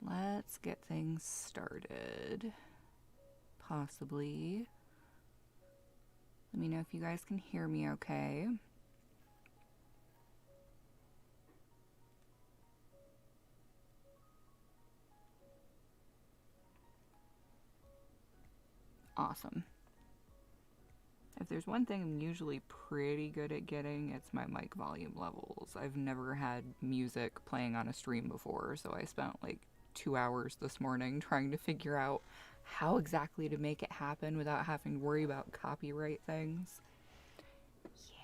let's get things started. Possibly. Let me know if you guys can hear me okay. Awesome. If there's one thing I'm usually pretty good at getting, it's my mic volume levels. I've never had music playing on a stream before, so I spent like 2 hours this morning trying to figure out how exactly to make it happen without having to worry about copyright things. Yeah.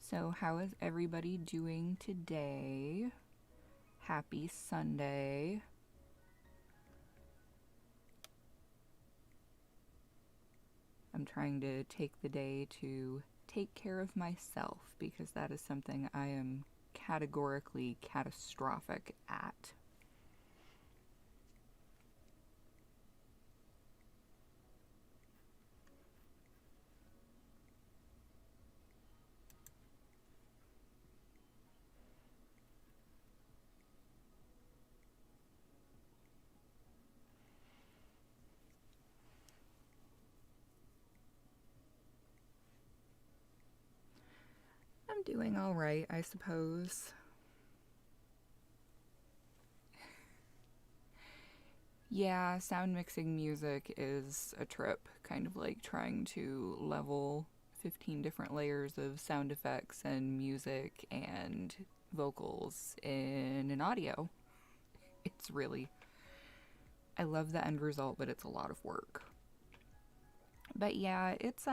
So, how is everybody doing today? Happy Sunday. I'm trying to take the day to take care of myself because that is something I am categorically catastrophic at. I'm doing all right, I suppose. Yeah, sound mixing music is a trip, kind of like trying to level 15 different layers of sound effects and music and vocals in an audio. It's really, I love the end result, but it's a lot of work. But yeah, it's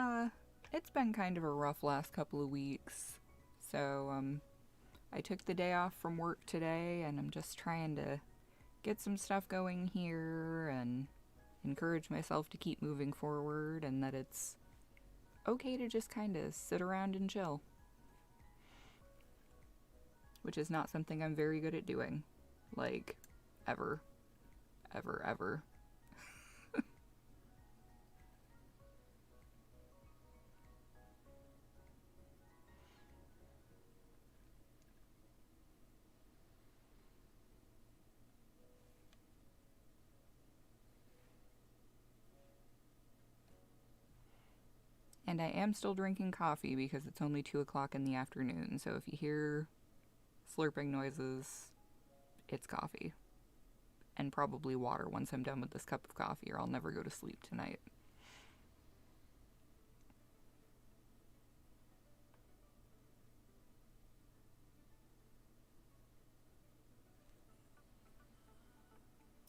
been kind of a rough last couple of weeks. So, I took the day off from work today and I'm just trying to get some stuff going here and encourage myself to keep moving forward and that it's okay to just kind of sit around and chill. Which is not something I'm very good at doing. Like, ever. Ever, ever. And I am still drinking coffee because it's only 2 o'clock in the afternoon, so if you hear slurping noises, it's coffee. And probably water once I'm done with this cup of coffee, or I'll never go to sleep tonight.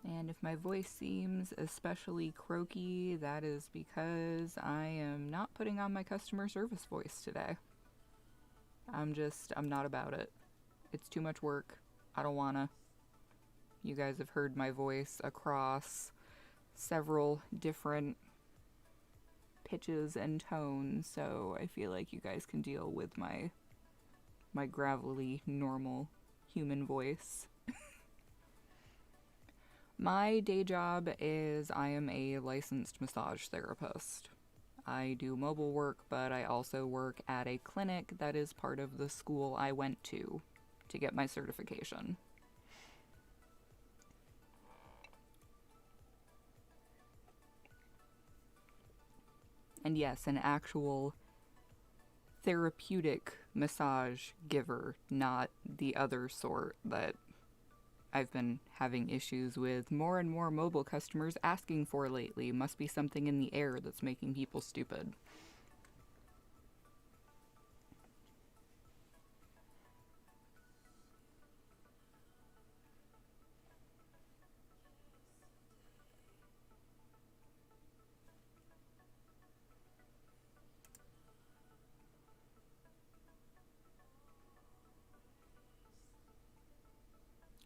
And if my voice seems especially croaky, that is because I am not putting on my customer service voice today. I'm not about it. It's too much work. I don't wanna. You guys have heard my voice across several different pitches and tones, so I feel like you guys can deal with my gravelly, normal human voice. My day job is I am a licensed massage therapist. I do mobile work, but I also work at a clinic that is part of the school I went to get my certification. And yes, an actual therapeutic massage giver, not the other sort that I've been having issues with more and more mobile customers asking for lately. Must be something in the air that's making people stupid.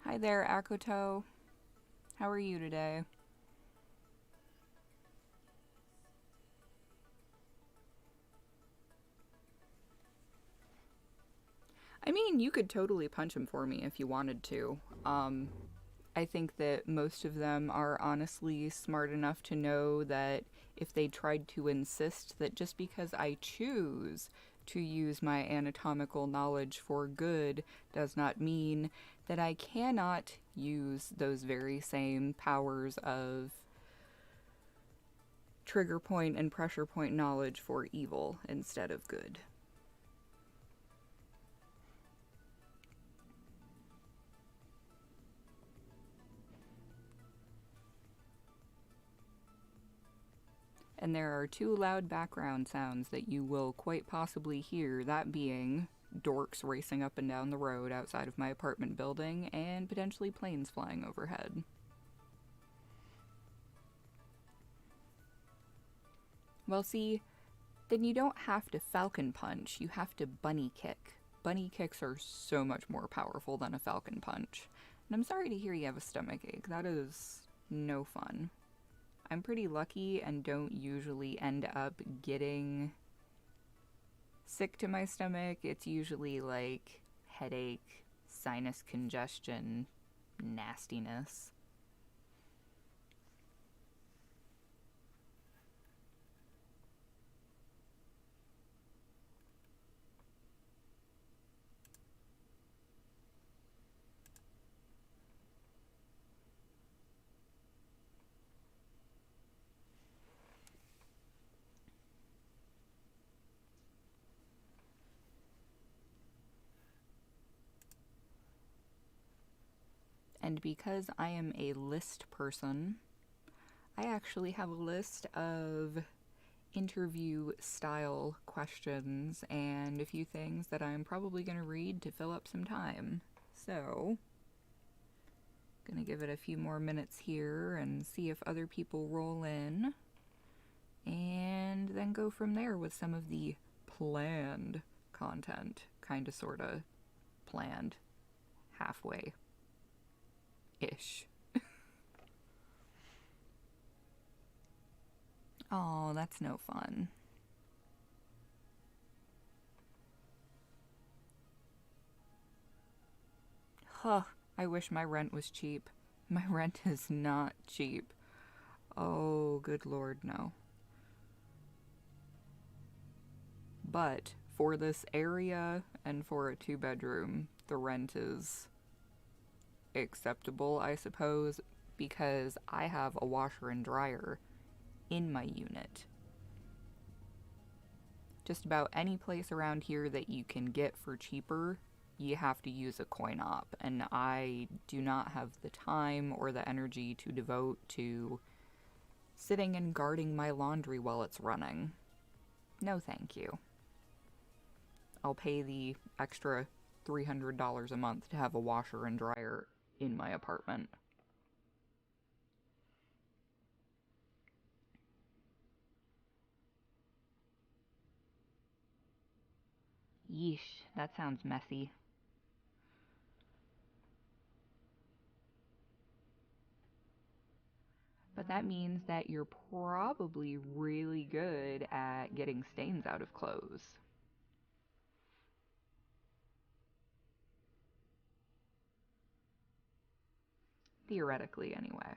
Hi there, Akoto. How are you today? I mean, you could totally punch him for me if you wanted to. I think that most of them are honestly smart enough to know that if they tried to insist that just because I choose to use my anatomical knowledge for good does not mean that I cannot use those very same powers of trigger point and pressure point knowledge for evil instead of good. And there are two loud background sounds that you will quite possibly hear, that being dorks racing up and down the road outside of my apartment building and potentially planes flying overhead. Well, see, then you don't have to falcon punch, you have to bunny kick. Bunny kicks are so much more powerful than a falcon punch. And I'm sorry to hear you have a stomachache. That is no fun. I'm pretty lucky and don't usually end up getting sick to my stomach. It's usually like headache, sinus congestion, nastiness. And because I am a list person, I actually have a list of interview style questions and a few things that I'm probably going to read to fill up some time. So, gonna give it a few more minutes here and see if other people roll in, and then go from there with some of the planned content. Kinda, sorta planned. Halfway ish. Oh, that's no fun. Huh, I wish my rent was cheap. My rent is not cheap. Oh, good lord, no. But for this area and for a 2-bedroom, the rent is acceptable, I suppose, because I have a washer and dryer in my unit. Just about any place around here that you can get for cheaper, you have to use a coin op, and I do not have the time or the energy to devote to sitting and guarding my laundry while it's running. No thank you. I'll pay the extra $300 a month to have a washer and dryer in my apartment. Yeesh, that sounds messy. But that means that you're probably really good at getting stains out of clothes. Theoretically, anyway.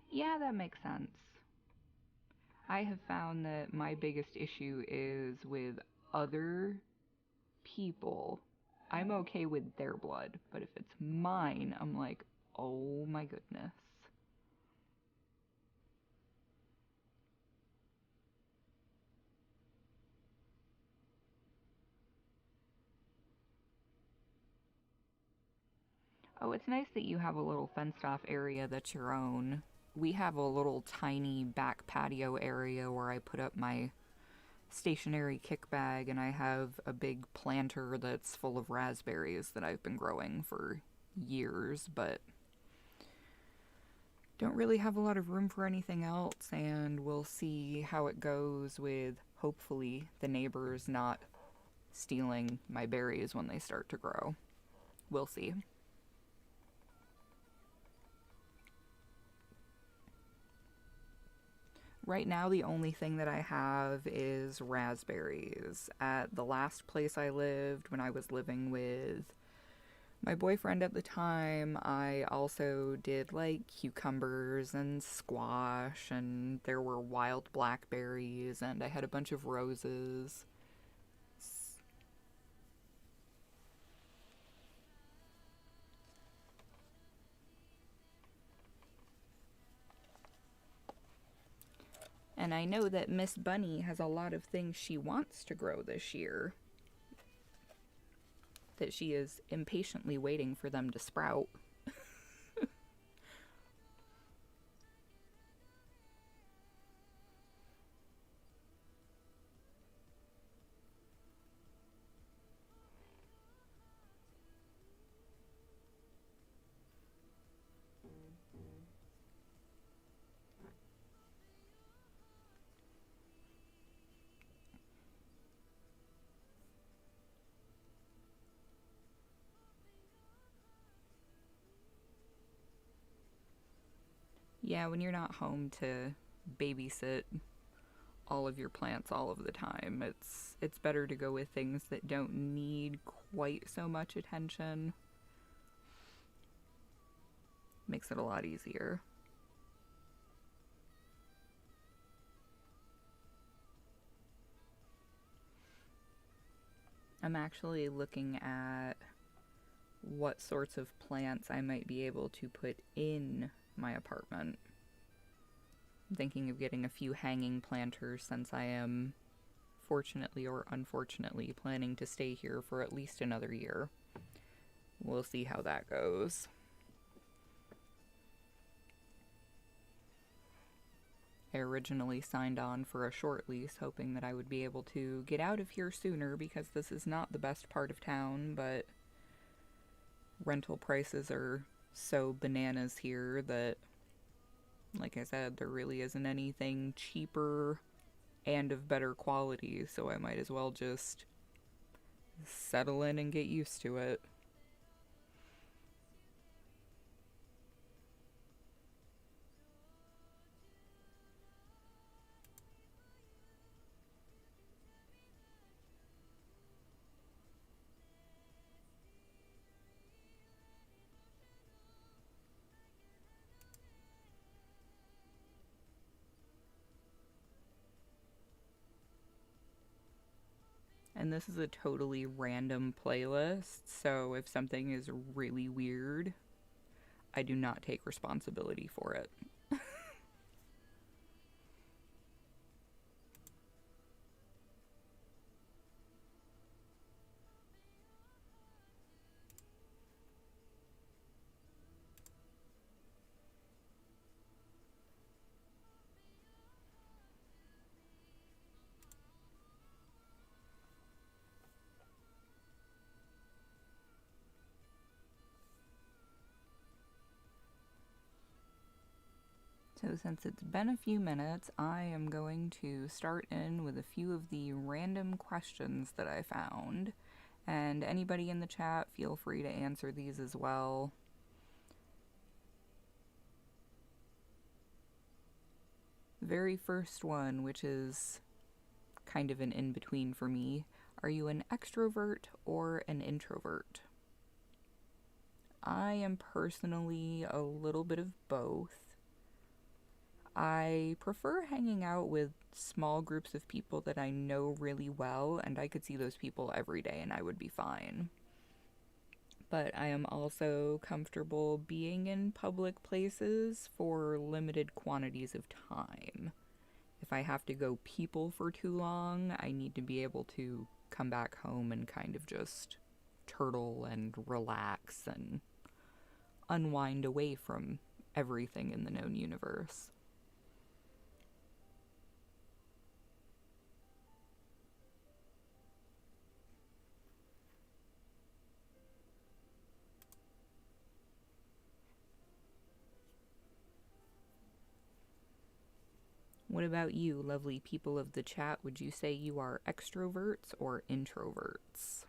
Yeah, that makes sense. I have found that my biggest issue is with other people. I'm okay with their blood, but if it's mine, I'm like, oh my goodness. Oh, it's nice that you have a little fenced off area that's your own. We have a little tiny back patio area where I put up my stationary kick bag, and I have a big planter that's full of raspberries that I've been growing for years, but don't really have a lot of room for anything else, and we'll see how it goes with, hopefully, the neighbors not stealing my berries when they start to grow. We'll see. Right now, the only thing that I have is raspberries. At the last place I lived, when I was living with my boyfriend at the time, I also did like cucumbers and squash, and there were wild blackberries, and I had a bunch of roses. And I know that Miss Bunny has a lot of things she wants to grow this year, that she is impatiently waiting for them to sprout. Yeah, when you're not home to babysit all of your plants all of the time, it's better to go with things that don't need quite so much attention. Makes it a lot easier. I'm actually looking at what sorts of plants I might be able to put in my apartment. I'm thinking of getting a few hanging planters since I am, fortunately or unfortunately, planning to stay here for at least another year. We'll see how that goes. I originally signed on for a short lease, hoping that I would be able to get out of here sooner because this is not the best part of town, but rental prices are so bananas here that, like I said, there really isn't anything cheaper and of better quality, so I might as well just settle in and get used to it. And this is a totally random playlist, so if something is really weird, I do not take responsibility for it. So since it's been a few minutes, I am going to start in with a few of the random questions that I found. And anybody in the chat, feel free to answer these as well. Very first one, which is kind of an in-between for me. Are you an extrovert or an introvert? I am personally a little bit of both. I prefer hanging out with small groups of people that I know really well, and I could see those people every day and I would be fine. But I am also comfortable being in public places for limited quantities of time. If I have to go people for too long, I need to be able to come back home and kind of just turtle and relax and unwind away from everything in the known universe. What about you, lovely people of the chat? Would you say you are extroverts or introverts?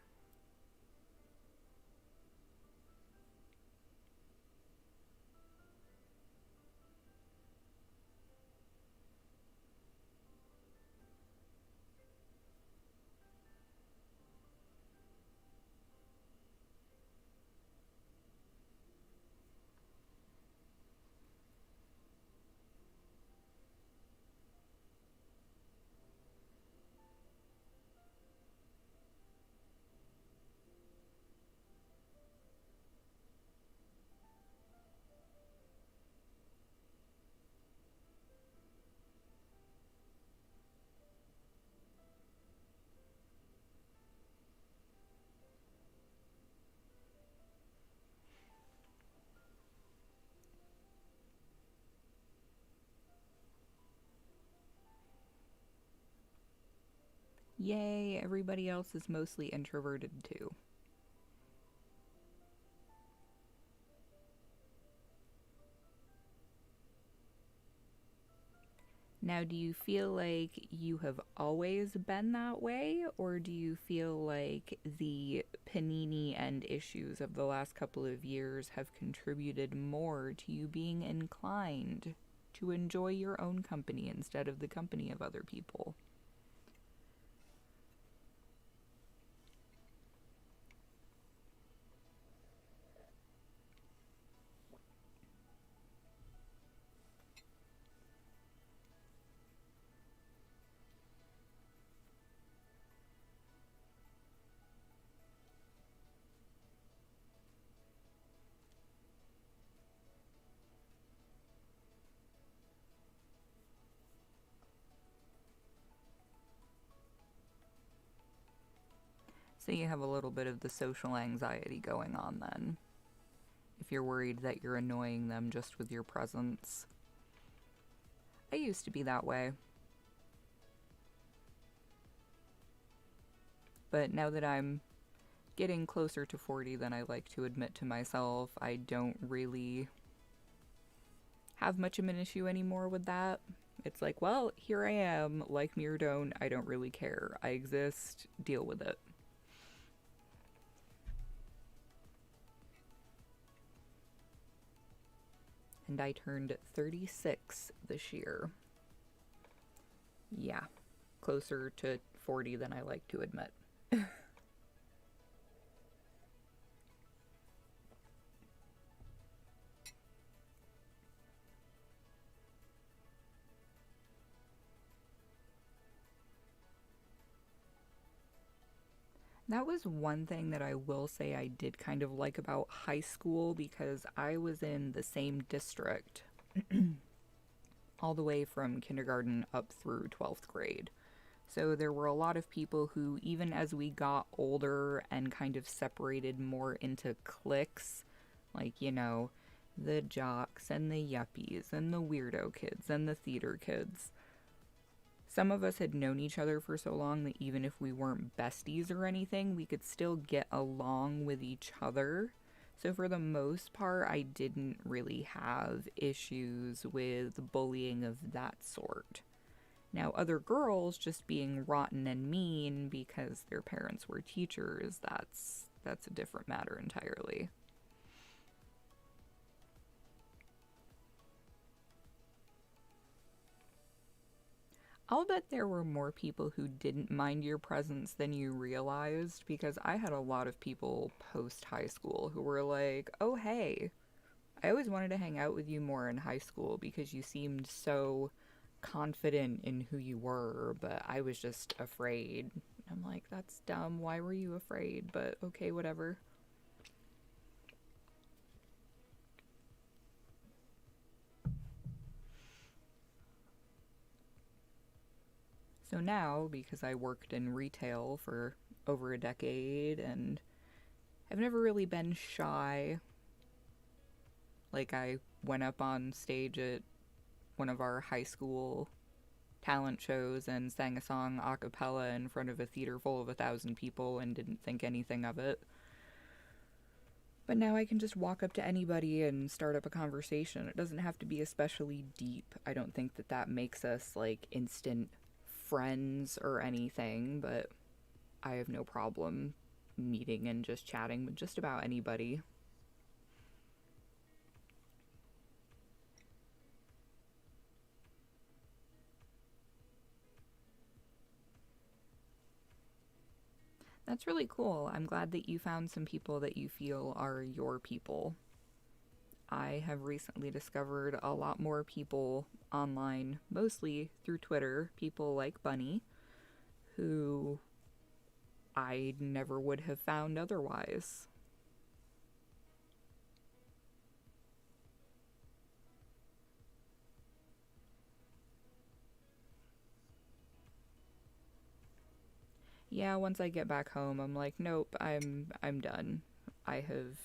Yay, everybody else is mostly introverted too. Now, do you feel like you have always been that way, or do you feel like the panini and issues of the last couple of years have contributed more to you being inclined to enjoy your own company instead of the company of other people? So you have a little bit of the social anxiety going on then, if you're worried that you're annoying them just with your presence. I used to be that way. But now that I'm getting closer to 40 than I like to admit to myself, I don't really have much of an issue anymore with that. It's like, well, here I am, like me or don't, I don't really care. I exist, deal with it. And I turned 36 this year. Yeah, closer to 40 than I like to admit. That was one thing that I will say I did kind of like about high school, because I was in the same district all the way from kindergarten up through 12th grade. So there were a lot of people who, even as we got older and kind of separated more into cliques, like, you know, the jocks and the yuppies and the weirdo kids and the theater kids, some of us had known each other for so long that even if we weren't besties or anything, we could still get along with each other. So for the most part, I didn't really have issues with bullying of that sort. Now, other girls just being rotten and mean because their parents were teachers, that's a different matter entirely. I'll bet there were more people who didn't mind your presence than you realized, because I had a lot of people post high school who were like, oh, hey, I always wanted to hang out with you more in high school because you seemed so confident in who you were, but I was just afraid. I'm like, that's dumb. Why were you afraid? But okay, whatever. So now, because I worked in retail for over a decade and I've never really been shy, like I went up on stage at one of our high school talent shows and sang a song a cappella in front of a theater full of 1,000 people and didn't think anything of it. But now I can just walk up to anybody and start up a conversation. It doesn't have to be especially deep. I don't think that that makes us like instant friends or anything, but I have no problem meeting and just chatting with just about anybody. That's really cool. I'm glad that you found some people that you feel are your people. I have recently discovered a lot more people online, mostly through Twitter, people like Bunny, who I never would have found otherwise. Yeah, once I get back home, I'm like, nope, I'm done. I have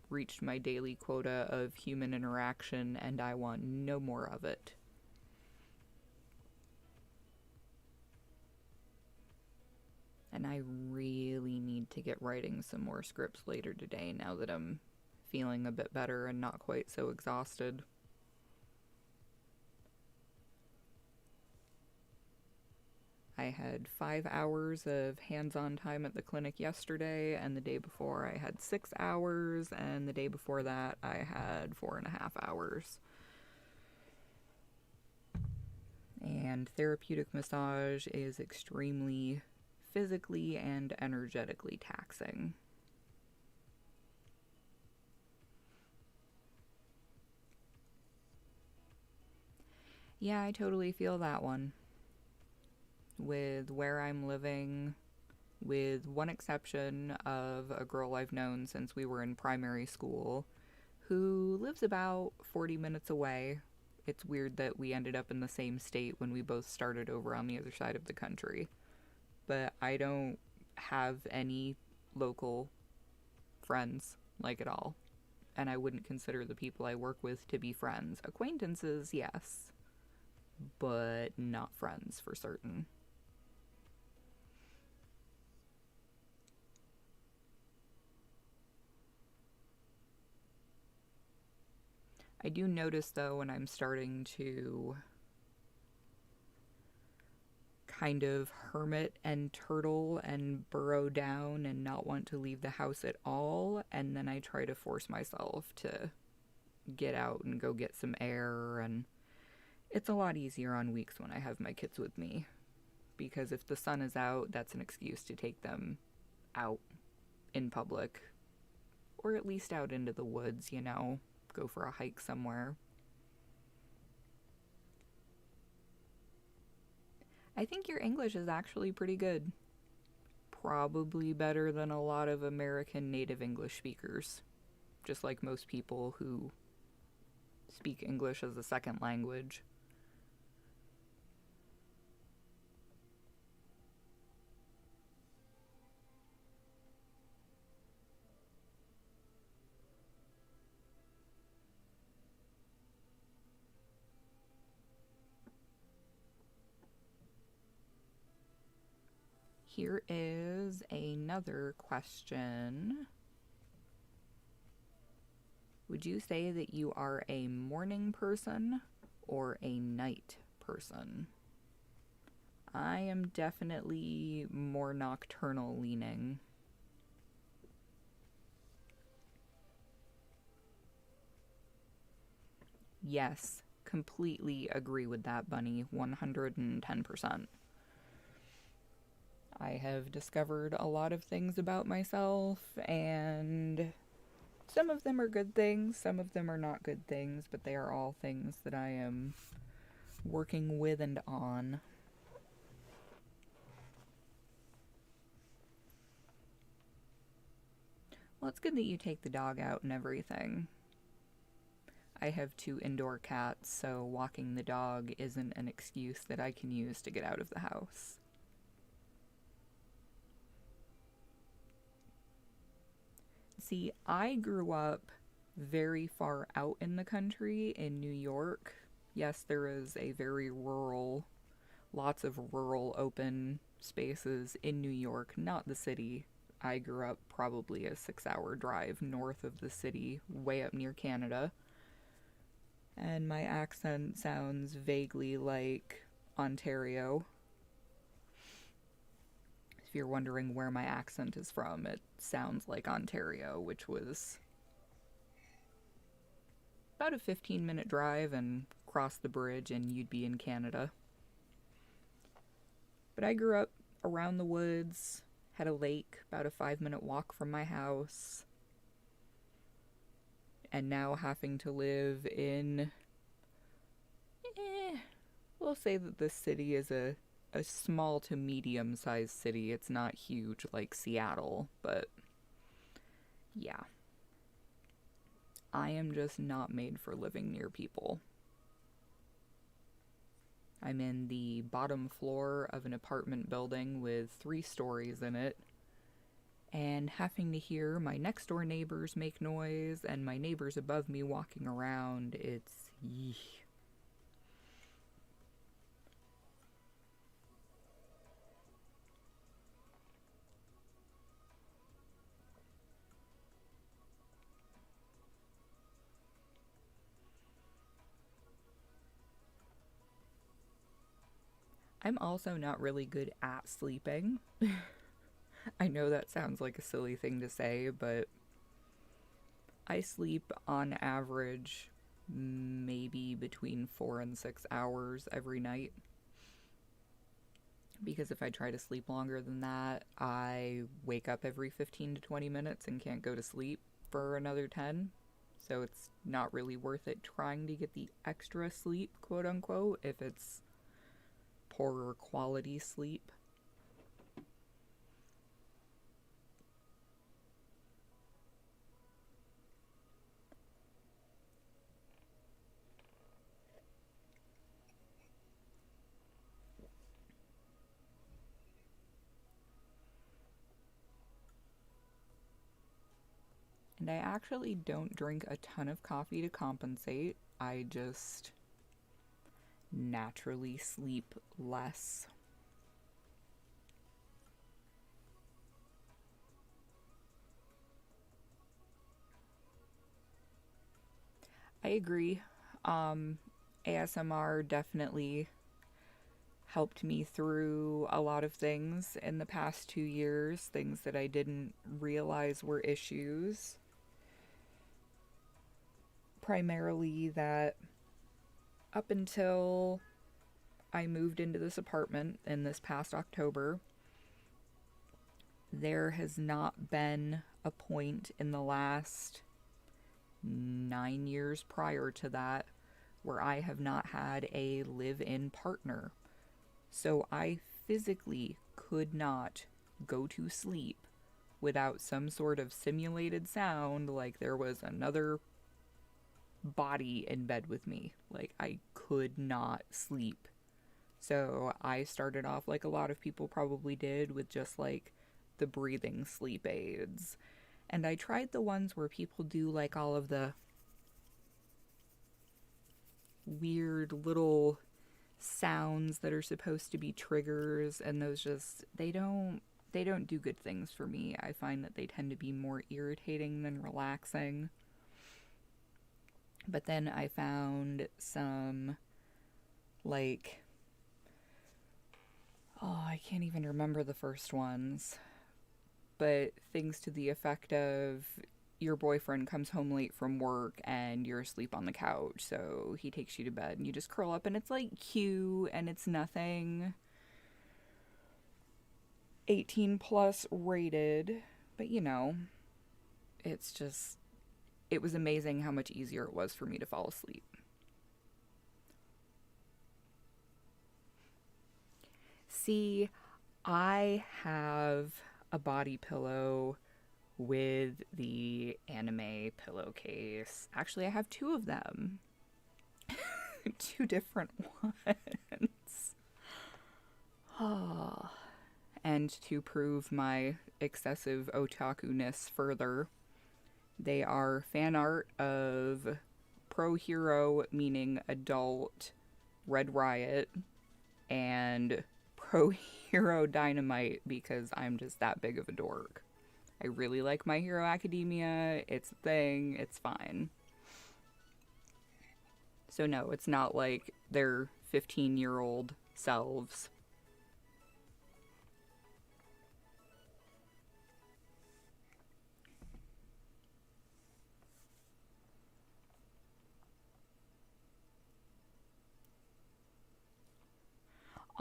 reached my daily quota of human interaction and I want no more of it. And I really need to get writing some more scripts later today now that I'm feeling a bit better and not quite so exhausted. I had 5 hours of hands on time at the clinic yesterday, and the day before I had 6 hours, and the day before that I had 4.5 hours. And therapeutic massage is extremely physically and energetically taxing. Yeah, I totally feel that one. With where I'm living, with one exception of a girl I've known since we were in primary school who lives about 40 minutes away. It's weird that we ended up in the same state when we both started over on the other side of the country. But I don't have any local friends, like, at all. And I wouldn't consider the people I work with to be friends. Acquaintances, yes, but not friends for certain. I do notice, though, when I'm starting to kind of hermit and turtle and burrow down and not want to leave the house at all, and then I try to force myself to get out and go get some air, and it's a lot easier on weeks when I have my kids with me, because if the sun is out, that's an excuse to take them out in public, or at least out into the woods, go for a hike somewhere. I think your English is actually pretty good. Probably better than a lot of American native English speakers. Just like most people who speak English as a second language. Here is another question. Would you say that you are a morning person or a night person? I am definitely more nocturnal leaning. Yes, completely agree with that, Bunny. 110%. I have discovered a lot of things about myself, and some of them are good things, some of them are not good things, but they are all things that I am working with and on. Well, it's good that you take the dog out and everything. I have 2 indoor cats, so walking the dog isn't an excuse that I can use to get out of the house. See, I grew up very far out in the country in New York. Yes, there is a very rural, lots of rural open spaces in New York, not the city, I grew up probably a 6-hour drive north of the city, way up near Canada. And my accent sounds vaguely like Ontario. If you're wondering where my accent is from, it sounds like Ontario, which was about a 15-minute drive and cross the bridge and you'd be in Canada. But I grew up around the woods, had a lake about a 5-minute walk from my house, and now having to live in, we'll say that this city is a small to medium sized city. It's not huge like Seattle, but yeah. I am just not made for living near people. I'm in the bottom floor of an apartment building with 3 stories in it, and having to hear my next door neighbors make noise and my neighbors above me walking around, it's yeesh. I'm also not really good at sleeping. I know that sounds like a silly thing to say, but I sleep on average maybe between 4 and 6 hours every night. Because if I try to sleep longer than that, I wake up every 15 to 20 minutes and can't go to sleep for another 10. So it's not really worth it trying to get the extra sleep, quote unquote, if it's poorer quality sleep. And I actually don't drink a ton of coffee to compensate. I just naturally sleep less. I agree. ASMR definitely helped me through a lot of things in the past 2 years, things that I didn't realize were issues. Primarily that up until I moved into this apartment in this past October, there has not been a point in the last 9 years prior to that where I have not had a live-in partner. So I physically could not go to sleep without some sort of simulated sound like there was another body in bed with me. Like, I could not sleep. So I started off like a lot of people probably did with just like the breathing sleep aids. And I tried the ones where people do like all of the weird little sounds that are supposed to be triggers, and those just they don't do good things for me. I find that they tend to be more irritating than relaxing. But then I found some like, oh, I can't even remember the first ones, but things to the effect of your boyfriend comes home late from work and you're asleep on the couch, so he takes you to bed and you just curl up, and it's like cute and it's nothing 18 plus rated, but you know, it's just, it was amazing how much easier it was for me to fall asleep. See, I have a body pillow with the anime pillowcase. Actually, I have 2 of them. 2 different ones. Oh. And to prove my excessive otaku-ness further, they are fan art of Pro Hero, meaning adult, Red Riot, and Pro Hero Dynamite, because I'm just that big of a dork. I really like My Hero Academia. It's a thing. It's fine. So no, it's not like their 15-year-old selves.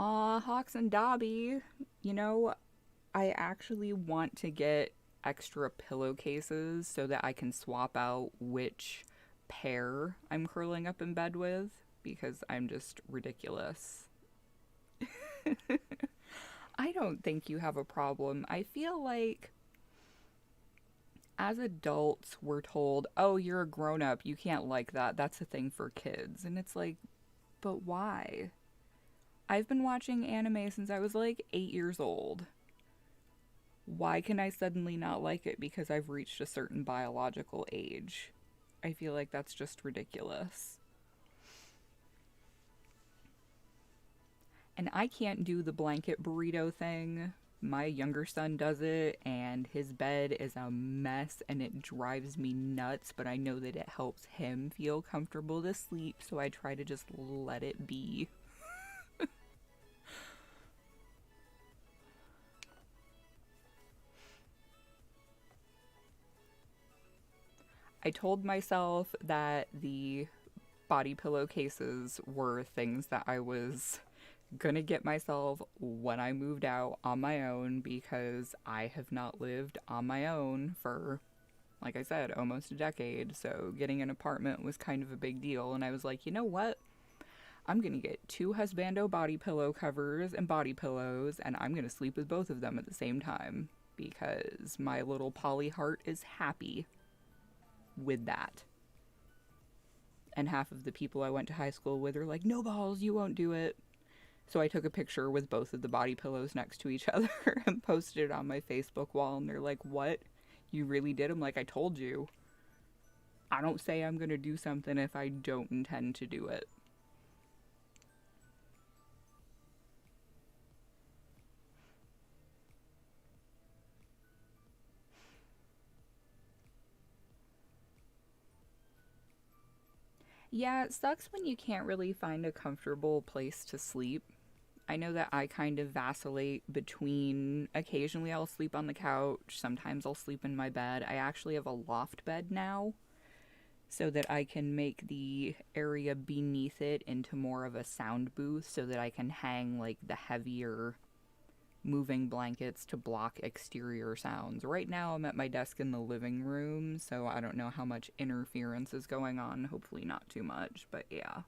Aw, Hawks and Dobby. You know, I actually want to get extra pillowcases so that I can swap out which pair I'm curling up in bed with because I'm just ridiculous. I don't think you have a problem. I feel like as adults, we're told, oh, you're a grown up. You can't like that. That's a thing for kids. And it's like, but why? I've been watching anime since I was like 8 years old. Why can I suddenly not like it because I've reached a certain biological age? I feel like that's just ridiculous. And I can't do the blanket burrito thing. My younger son does it, and his bed is a mess and it drives me nuts, but I know that it helps him feel comfortable to sleep, so I try to just let it be. I told myself that the body pillowcases were things that I was gonna get myself when I moved out on my own because I have not lived on my own for, like I said, almost a decade. So getting an apartment was kind of a big deal. And I was like, you know what? I'm gonna get two husbando body pillow covers and body pillows, and I'm gonna sleep with both of them at the same time because my little poly heart is happy with that. And half of the people I went to high school with are like, no balls, you won't do it. So I took a picture with both of the body pillows next to each other and posted it on my Facebook wall. And they're like, what? You really did? I'm like, I told you. I don't say I'm going to do something if I don't intend to do it. Yeah, it sucks when you can't really find a comfortable place to sleep. I know that I kind of vacillate between occasionally I'll sleep on the couch, sometimes I'll sleep in my bed. I actually have a loft bed now so that I can make the area beneath it into more of a sound booth so that I can hang like the heavier moving blankets to block exterior sounds. Right now I'm at my desk in the living room, so I don't know how much interference is going on. Hopefully not too much, but yeah.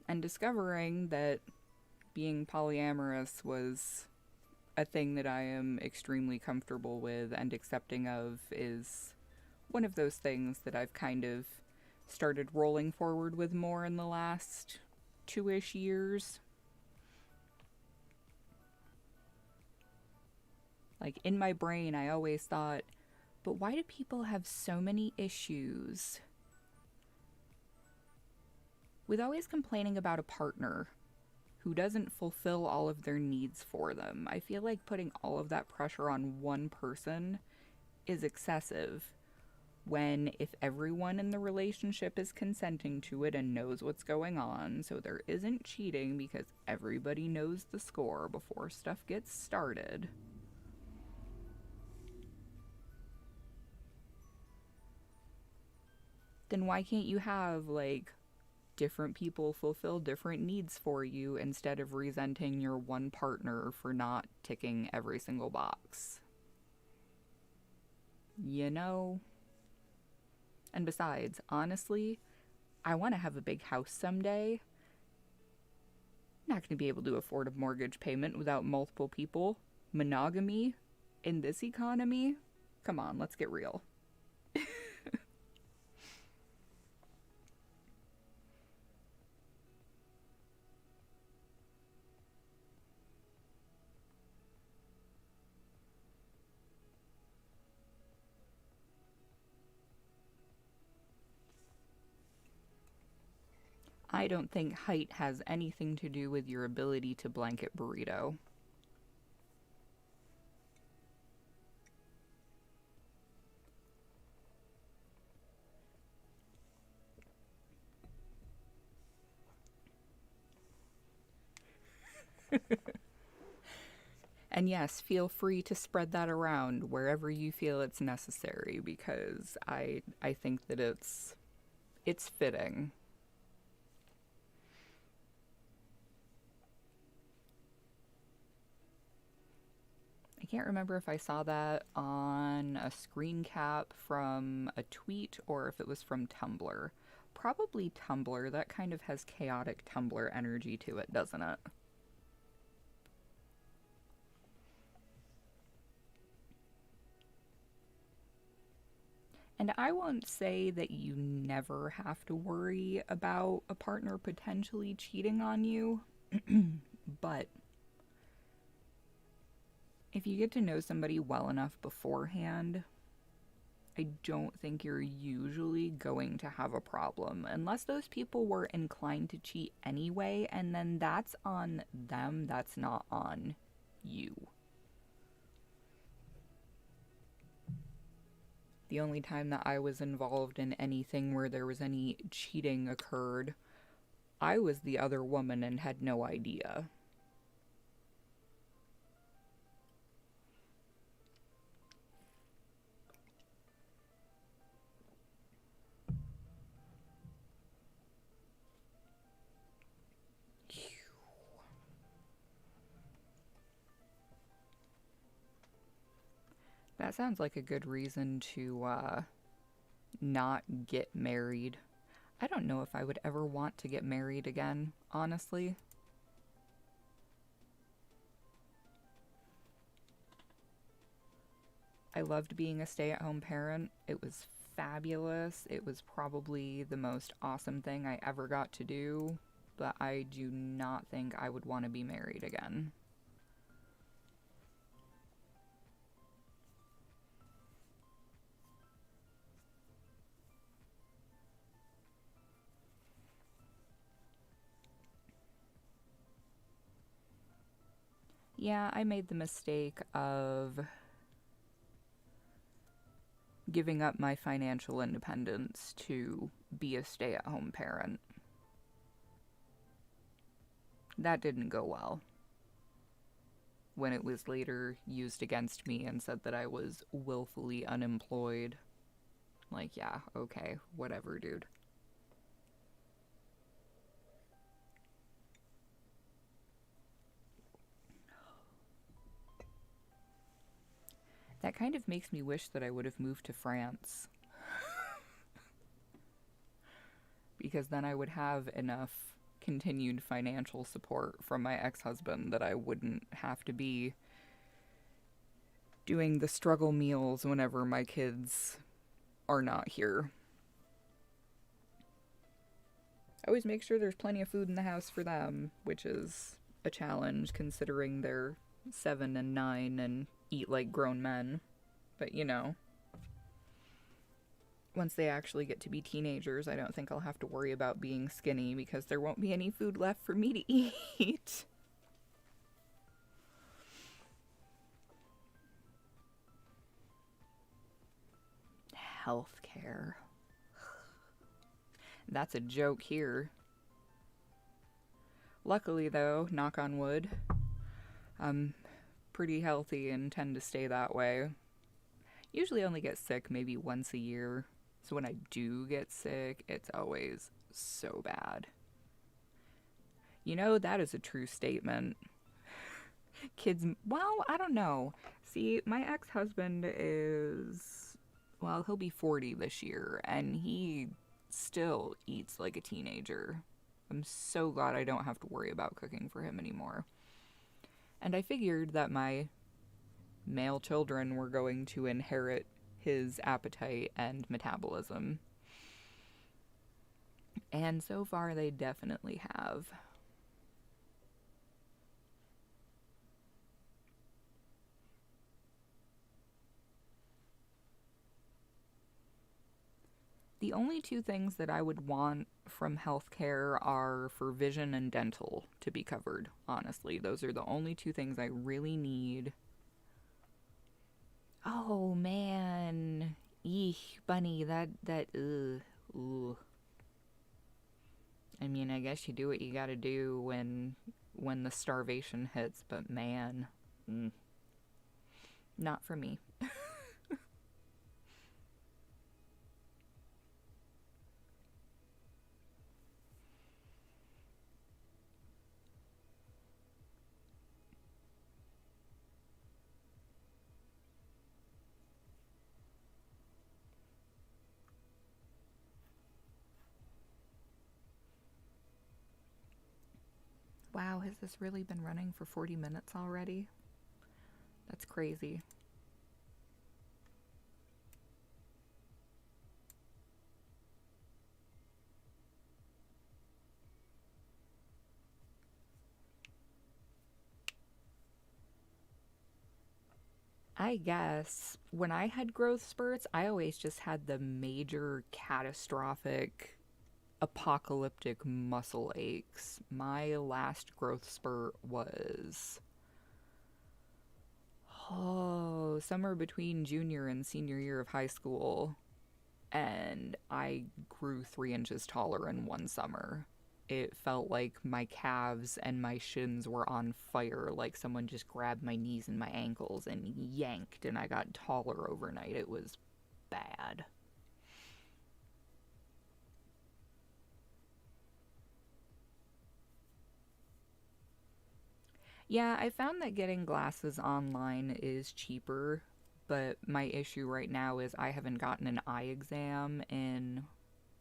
And discovering that being polyamorous was a thing that I am extremely comfortable with and accepting of is one of those things that I've kind of started rolling forward with more in the last 2-ish years. Like in my brain, I always thought, but why do people have so many issues with always complaining about a partner who doesn't fulfill all of their needs for them? I feel like putting all of that pressure on one person is excessive when if everyone in the relationship is consenting to it and knows what's going on, so there isn't cheating because everybody knows the score before stuff gets started. Then why can't you have like different people fulfill different needs for you instead of resenting your one partner for not ticking every single box? You know? And besides, honestly, I want to have a big house someday. I'm not going to be able to afford a mortgage payment without multiple people. Monogamy in this economy? Come on, let's get real. I don't think height has anything to do with your ability to blanket burrito. And yes, feel free to spread that around wherever you feel it's necessary, because I think that it's fitting. I can't remember if I saw that on a screen cap from a tweet or if it was from Tumblr. Probably Tumblr. That kind of has chaotic Tumblr energy to it, doesn't it? And I won't say that you never have to worry about a partner potentially cheating on you, but if you get to know somebody well enough beforehand, I don't think you're usually going to have a problem unless those people were inclined to cheat anyway, and then that's on them, that's not on you. The only time that I was involved in anything where there was any cheating occurred, I was the other woman and had no idea. That sounds like a good reason to not get married. I don't know if I would ever want to get married again, honestly. I loved being a stay-at-home parent. It was fabulous. It was probably the most awesome thing I ever got to do, but I do not think I would want to be married again. Yeah, I made the mistake of giving up my financial independence to be a stay-at-home parent. That didn't go well. When it was later used against me and said that I was willfully unemployed. Like, yeah, okay, whatever, dude. That kind of makes me wish that I would have moved to France. Because then I would have enough continued financial support from my ex-husband that I wouldn't have to be doing the struggle meals whenever my kids are not here. I always make sure there's plenty of food in the house for them, which is a challenge considering they're 7 and 9 and eat like grown men. But you know, once they actually get to be teenagers, I don't think I'll have to worry about being skinny because there won't be any food left for me to eat. Healthcare. That's a joke here. Luckily, though, knock on wood, I'm pretty healthy and tend to stay that way. Usually only get sick maybe once a year. So when I do get sick, it's always so bad. You know, that is a true statement. Kids, well, I don't know. See, my ex-husband is, well, he'll be 40 this year, and he still eats like a teenager. I'm so glad I don't have to worry about cooking for him anymore. And I figured that my male children were going to inherit his appetite and metabolism. And so far, they definitely have. The only two things that I would want from healthcare are for vision and dental to be covered, honestly. Those are the only two things I really need. Oh man. Eek, bunny, ugh. Ooh. I mean, I guess you do what you gotta do when the starvation hits, but man, not for me. Wow, has this really been running for 40 minutes already? That's crazy. I guess when I had growth spurts, I always just had the major catastrophic apocalyptic muscle aches. My last growth spurt was somewhere between junior and senior year of high school, and I grew 3 inches taller in one summer. It felt like my calves and my shins were on fire, like someone just grabbed my knees and my ankles and yanked, and I got taller overnight. It was bad. Yeah, I found that getting glasses online is cheaper, but my issue right now is I haven't gotten an eye exam in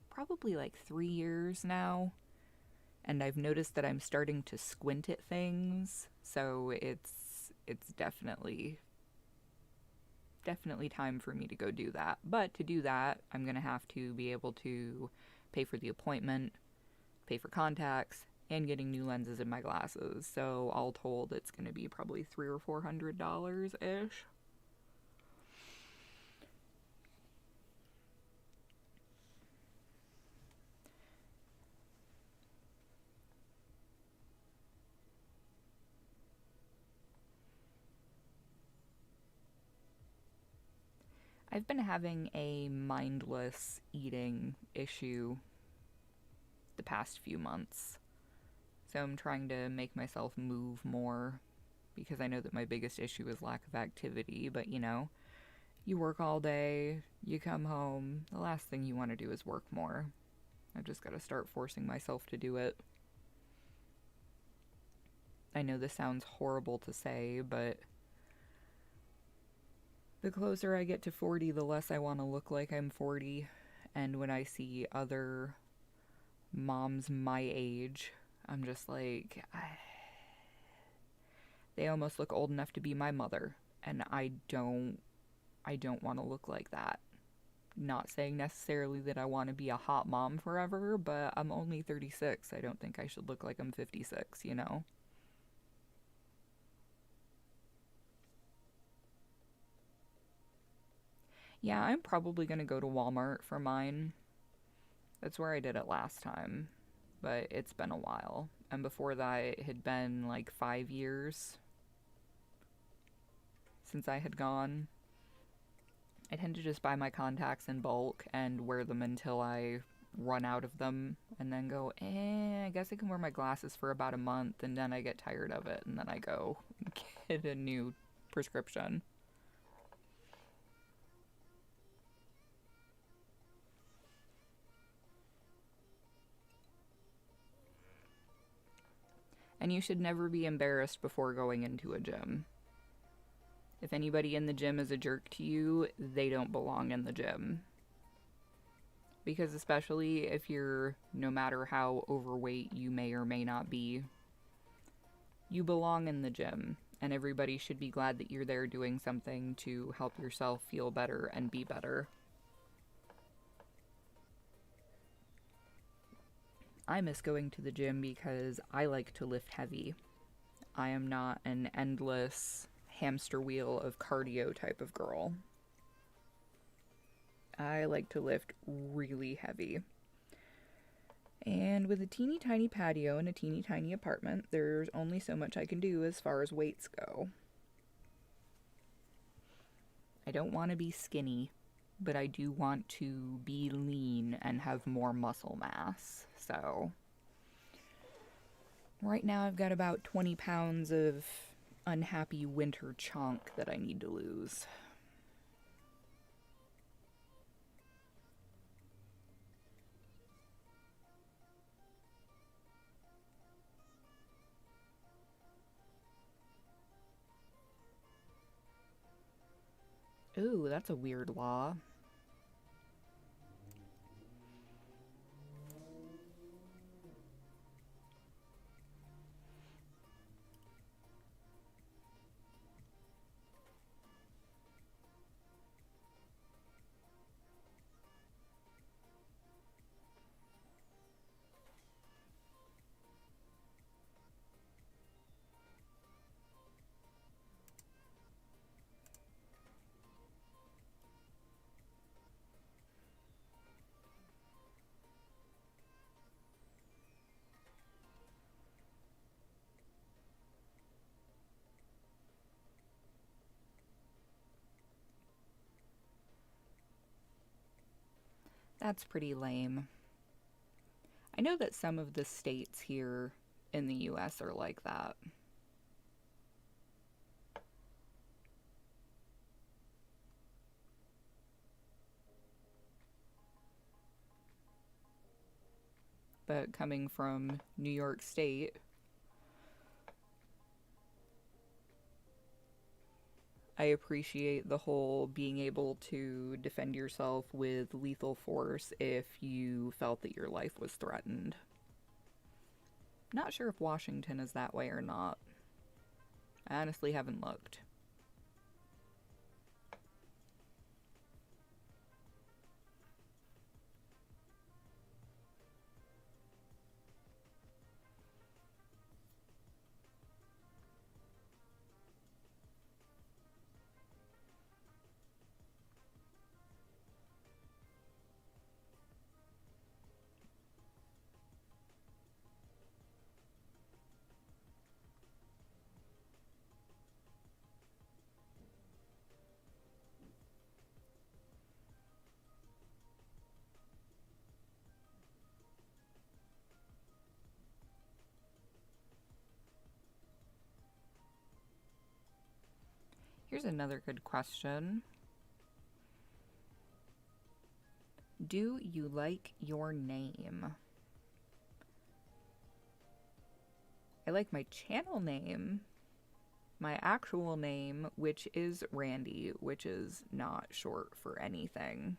probably like 3 years now, and I've noticed that I'm starting to squint at things, so it's definitely time for me to go do that. But to do that, I'm going to have to be able to pay for the appointment, pay for contacts, and getting new lenses in my glasses. So all told, it's going to be probably $300 or $400 ish. I've been having a mindless eating issue the past few months. So I'm trying to make myself move more because I know that my biggest issue is lack of activity. But you work all day, you come home, the last thing you want to do is work more. I've just got to start forcing myself to do it. I know this sounds horrible to say, but the closer I get to 40, the less I want to look like I'm 40. And when I see other moms my age, I'm just like, they almost look old enough to be my mother, and I don't want to look like that. Not saying necessarily that I want to be a hot mom forever, but I'm only 36. I don't think I should look like I'm 56, you know? Yeah, I'm probably going to go to Walmart for mine. That's where I did it last time, but it's been a while. And before that, it had been like 5 years since I had gone. I tend to just buy my contacts in bulk and wear them until I run out of them and then go, I guess I can wear my glasses for about a month, and then I get tired of it and then I go get a new prescription. And you should never be embarrassed before going into a gym. If anybody in the gym is a jerk to you, they don't belong in the gym. Because especially if you're, no matter how overweight you may or may not be, you belong in the gym. And everybody should be glad that you're there doing something to help yourself feel better and be better. I miss going to the gym because I like to lift heavy. I am not an endless hamster wheel of cardio type of girl. I like to lift really heavy. And with a teeny tiny patio and a teeny tiny apartment, there's only so much I can do as far as weights go. I don't want to be skinny, but I do want to be lean and have more muscle mass. So right now I've got about 20 pounds of unhappy winter chunk that I need to lose. Ooh, that's a weird law. That's pretty lame. I know that some of the states here in the US are like that. But coming from New York State, I appreciate the whole being able to defend yourself with lethal force if you felt that your life was threatened. Not sure if Washington is that way or not. I honestly haven't looked. Here's another good question. Do you like your name? I like my channel name, my actual name, which is Randy, which is not short for anything.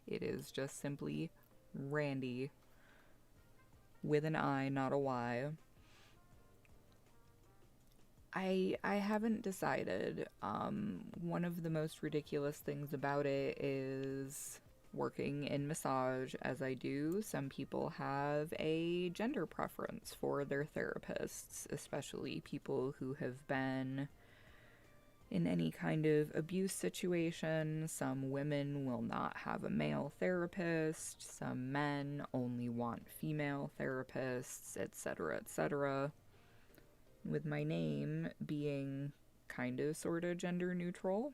It is just simply Randy with an I, not a Y. I haven't decided. One of the most ridiculous things about it is working in massage as I do. Some people have a gender preference for their therapists, especially people who have been in any kind of abuse situation. Some women will not have a male therapist. Some men only want female therapists, etc., etc. With my name being kind of sort of gender neutral,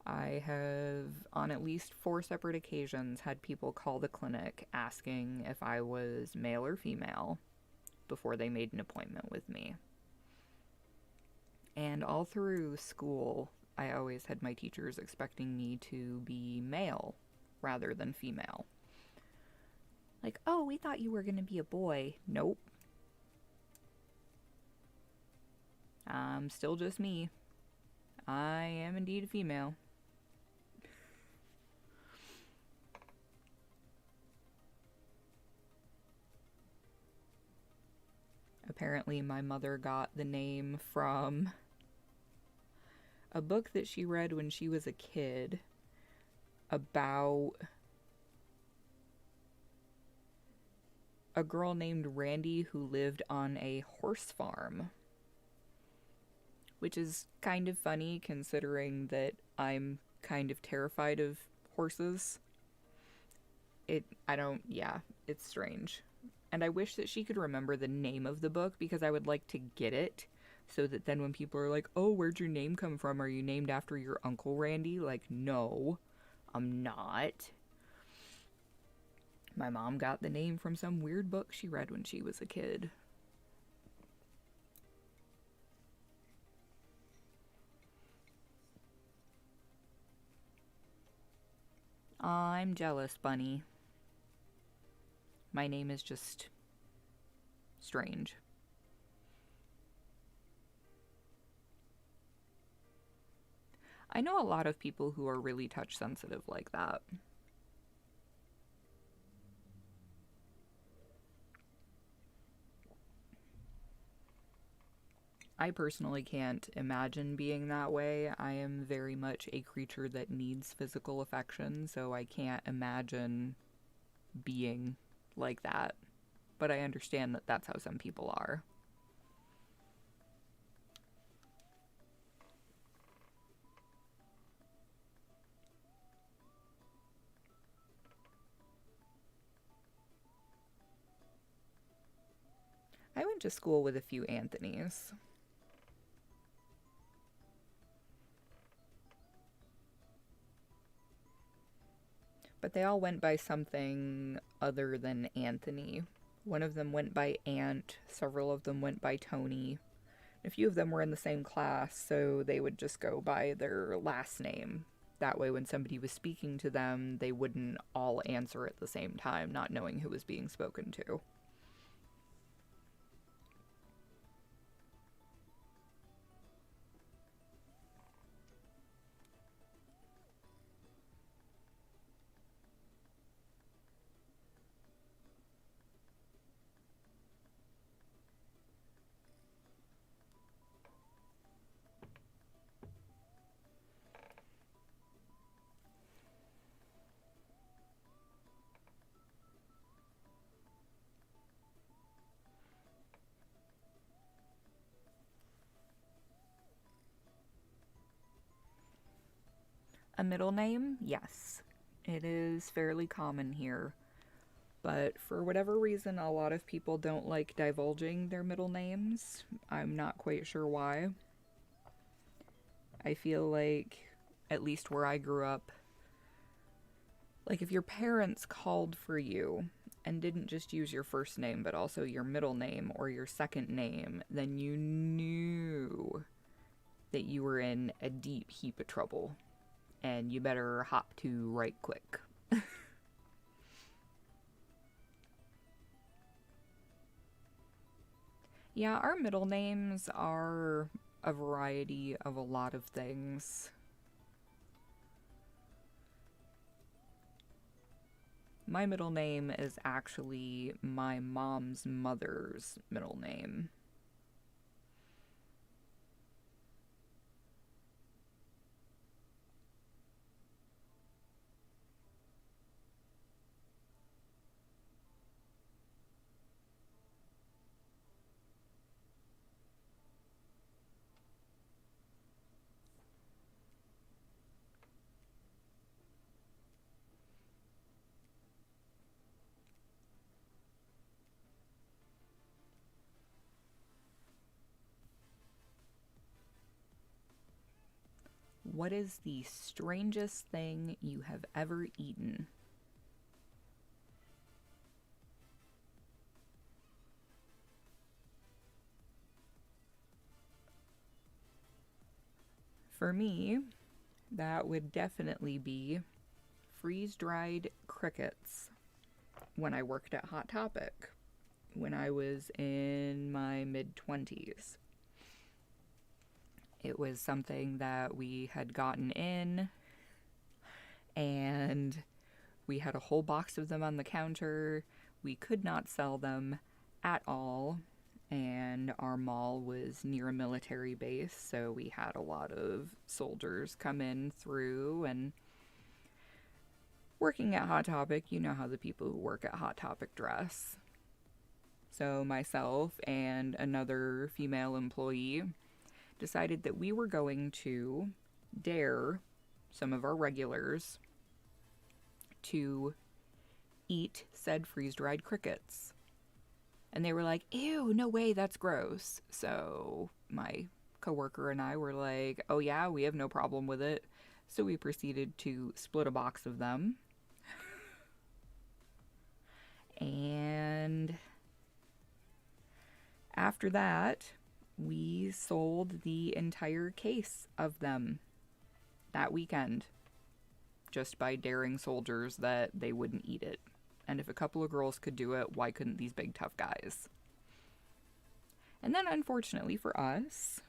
I have on at least 4 separate occasions had people call the clinic asking if I was male or female before they made an appointment with me. And all through school, I always had my teachers expecting me to be male rather than female. Like, oh, we thought you were going to be a boy. Nope. I'm still just me. I am indeed a female. Apparently, my mother got the name from a book that she read when she was a kid about a girl named Randy who lived on a horse farm. Which is kind of funny considering that I'm kind of terrified of horses. Yeah, it's strange. And I wish that she could remember the name of the book because I would like to get it so that then when people are like, oh, where'd your name come from? Are you named after your Uncle Randy? Like, no, I'm not. My mom got the name from some weird book she read when she was a kid. I'm jealous, Bunny. My name is just strange. I know a lot of people who are really touch sensitive like that. I personally can't imagine being that way. I am very much a creature that needs physical affection, so I can't imagine being like that. But I understand that that's how some people are. I went to school with a few Anthonys. But they all went by something other than Anthony. One of them went by Ant, several of them went by Tony. A few of them were in the same class, so they would just go by their last name. That way, when somebody was speaking to them, they wouldn't all answer at the same time, not knowing who was being spoken to. A middle name? Yes. It is fairly common here. But for whatever reason, a lot of people don't like divulging their middle names. I'm not quite sure why. I feel like, at least where I grew up, like if your parents called for you and didn't just use your first name but also your middle name or your second name, then you knew that you were in a deep heap of trouble and you better hop to right quick. Yeah, our middle names are a variety of a lot of things. My middle name is actually my mom's mother's middle name. What is the strangest thing you have ever eaten? For me, that would definitely be freeze-dried crickets when I worked at Hot Topic when I was in my mid-20s. It was something that we had gotten in, and we had a whole box of them on the counter. We could not sell them at all, and our mall was near a military base, so we had a lot of soldiers come in through. And working at Hot Topic, you know how the people who work at Hot Topic dress. So myself and another female employee decided that we were going to dare some of our regulars, to eat said freeze-dried crickets. And they were like, ew, no way, that's gross. So my coworker and I were like, oh yeah, we have no problem with it. So we proceeded to split a box of them. And after that, we sold the entire case of them that weekend, just by daring soldiers that they wouldn't eat it. And if a couple of girls could do it, why couldn't these big tough guys? And then, unfortunately for us,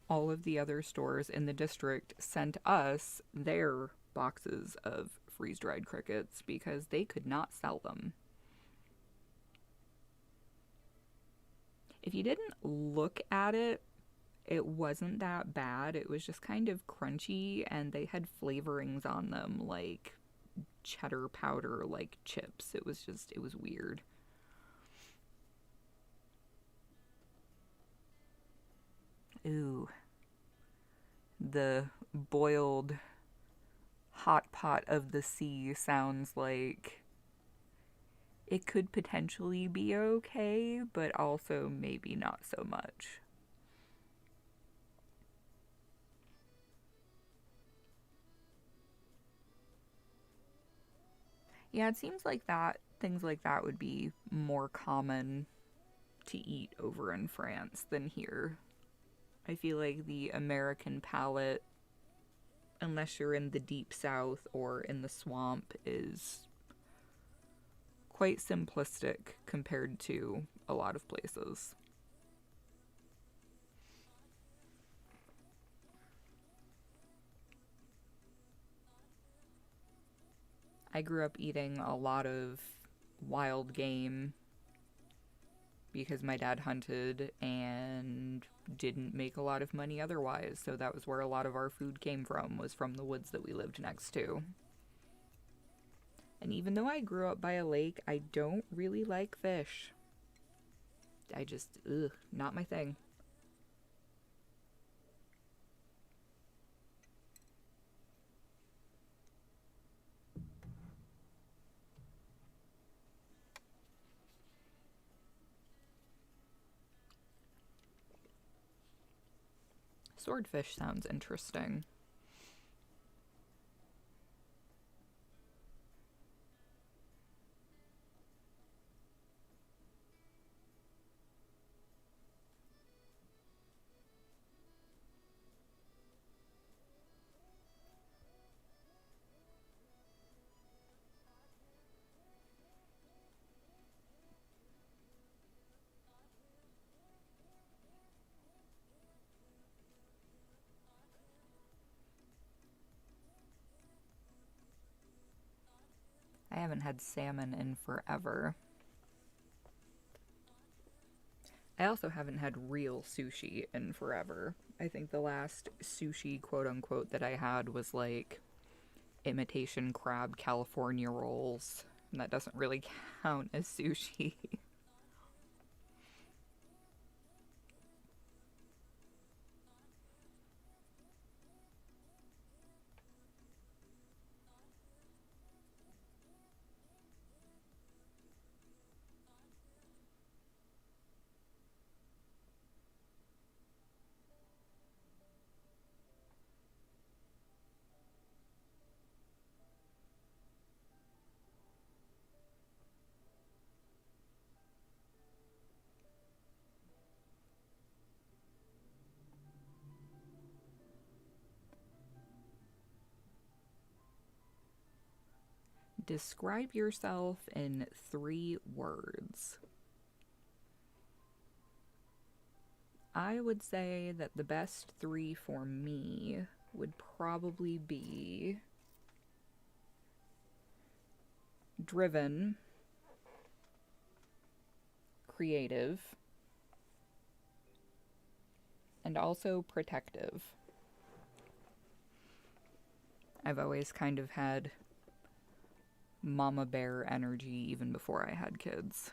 all of the other stores in the district sent us their boxes of freeze-dried crickets because they could not sell them. If you didn't look at it, it wasn't that bad. It was just kind of crunchy, and they had flavorings on them, like cheddar powder, like chips. It was weird. Ooh. The boiled hot pot of the sea sounds like it could potentially be okay, but also maybe not so much. Yeah, it seems like things like that would be more common to eat over in France than here. I feel like the American palate, unless you're in the deep south or in the swamp, is quite simplistic compared to a lot of places. I grew up eating a lot of wild game because my dad hunted and didn't make a lot of money otherwise, so that was where a lot of our food came from, was from the woods that we lived next to. And even though I grew up by a lake, I don't really like fish. Not my thing. Swordfish sounds interesting. I haven't had salmon in forever. I also haven't had real sushi in forever. I think the last sushi, quote unquote, that I had was like imitation crab California rolls. And that doesn't really count as sushi. Describe yourself in 3 words. I would say that the best 3 for me would probably be driven, creative, and also protective. I've always kind of had mama bear energy even before I had kids.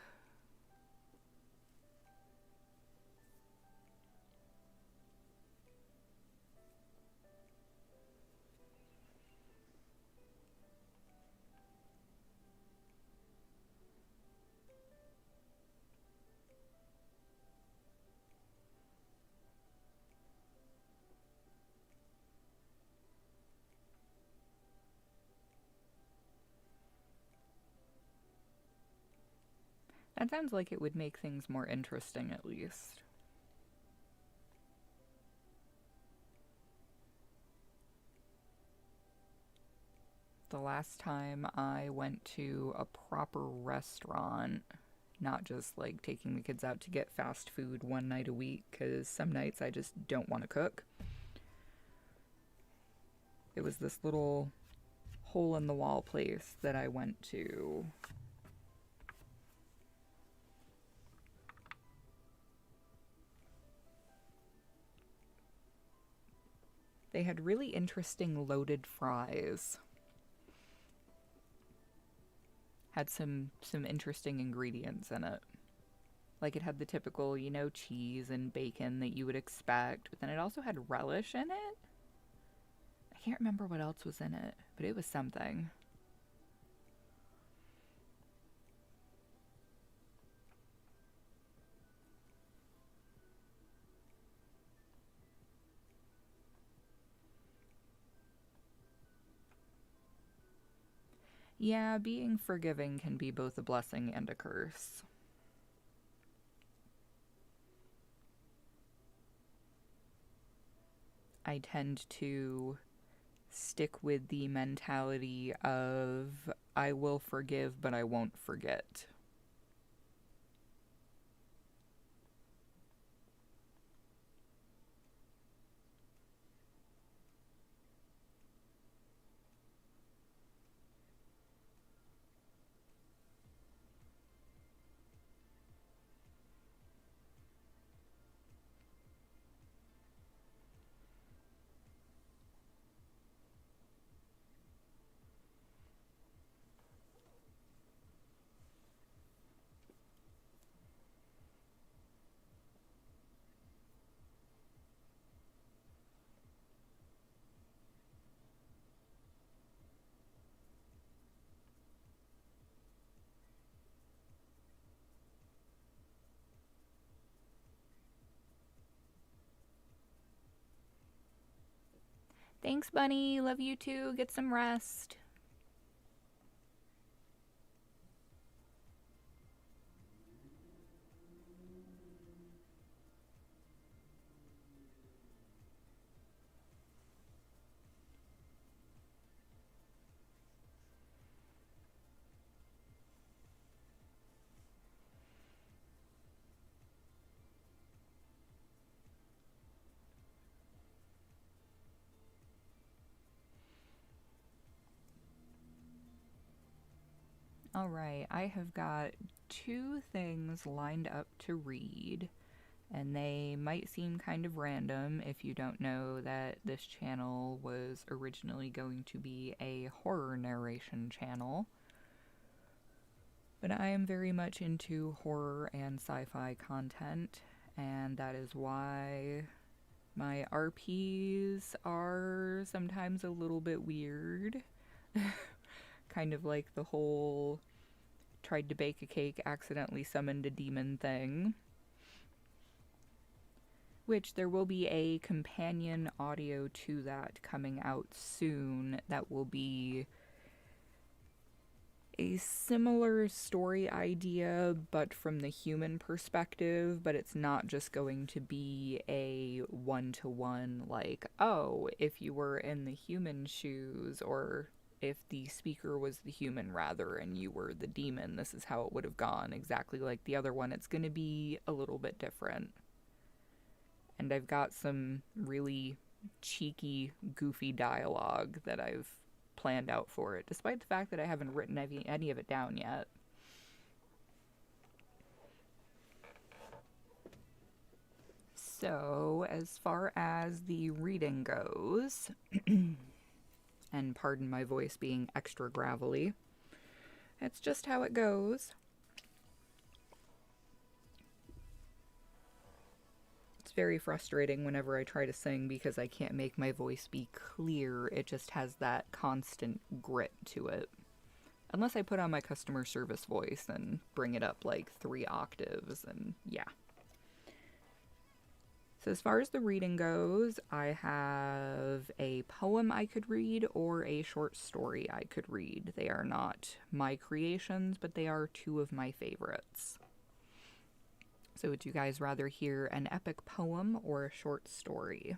That sounds like it would make things more interesting, at least. The last time I went to a proper restaurant, not just like taking the kids out to get fast food one night a week, because some nights I just don't want to cook. It was this little hole in the wall place that I went to. They had really interesting loaded fries. Had some interesting ingredients in it. Like it had the typical, cheese and bacon that you would expect, but then it also had relish in it. I can't remember what else was in it, but it was something. Yeah, being forgiving can be both a blessing and a curse. I tend to stick with the mentality of I will forgive, but I won't forget. Thanks, Bunny. Love you too. Get some rest. All right, I have got 2 things lined up to read, and they might seem kind of random if you don't know that this channel was originally going to be a horror narration channel. But I am very much into horror and sci-fi content, and that is why my RPs are sometimes a little bit weird. Kind of like the whole tried to bake a cake, accidentally summoned a demon thing. Which there will be a companion audio to that coming out soon that will be a similar story idea, but from the human perspective, but it's not just going to be a one-to-one, like, oh, if you were in the human shoes, or if the speaker was the human rather and you were the demon, this is how it would have gone, exactly like the other one. It's going to be a little bit different. And I've got some really cheeky, goofy dialogue that I've planned out for it, despite the fact that I haven't written any of it down yet. So, as far as the reading goes, and pardon my voice being extra gravelly, it's just how it goes. It's very frustrating whenever I try to sing because I can't make my voice be clear. It just has that constant grit to it. Unless I put on my customer service voice and bring it up like 3 octaves, and yeah. So as far as the reading goes, I have a poem I could read or a short story I could read. They are not my creations, but they are 2 of my favorites. So would you guys rather hear an epic poem or a short story?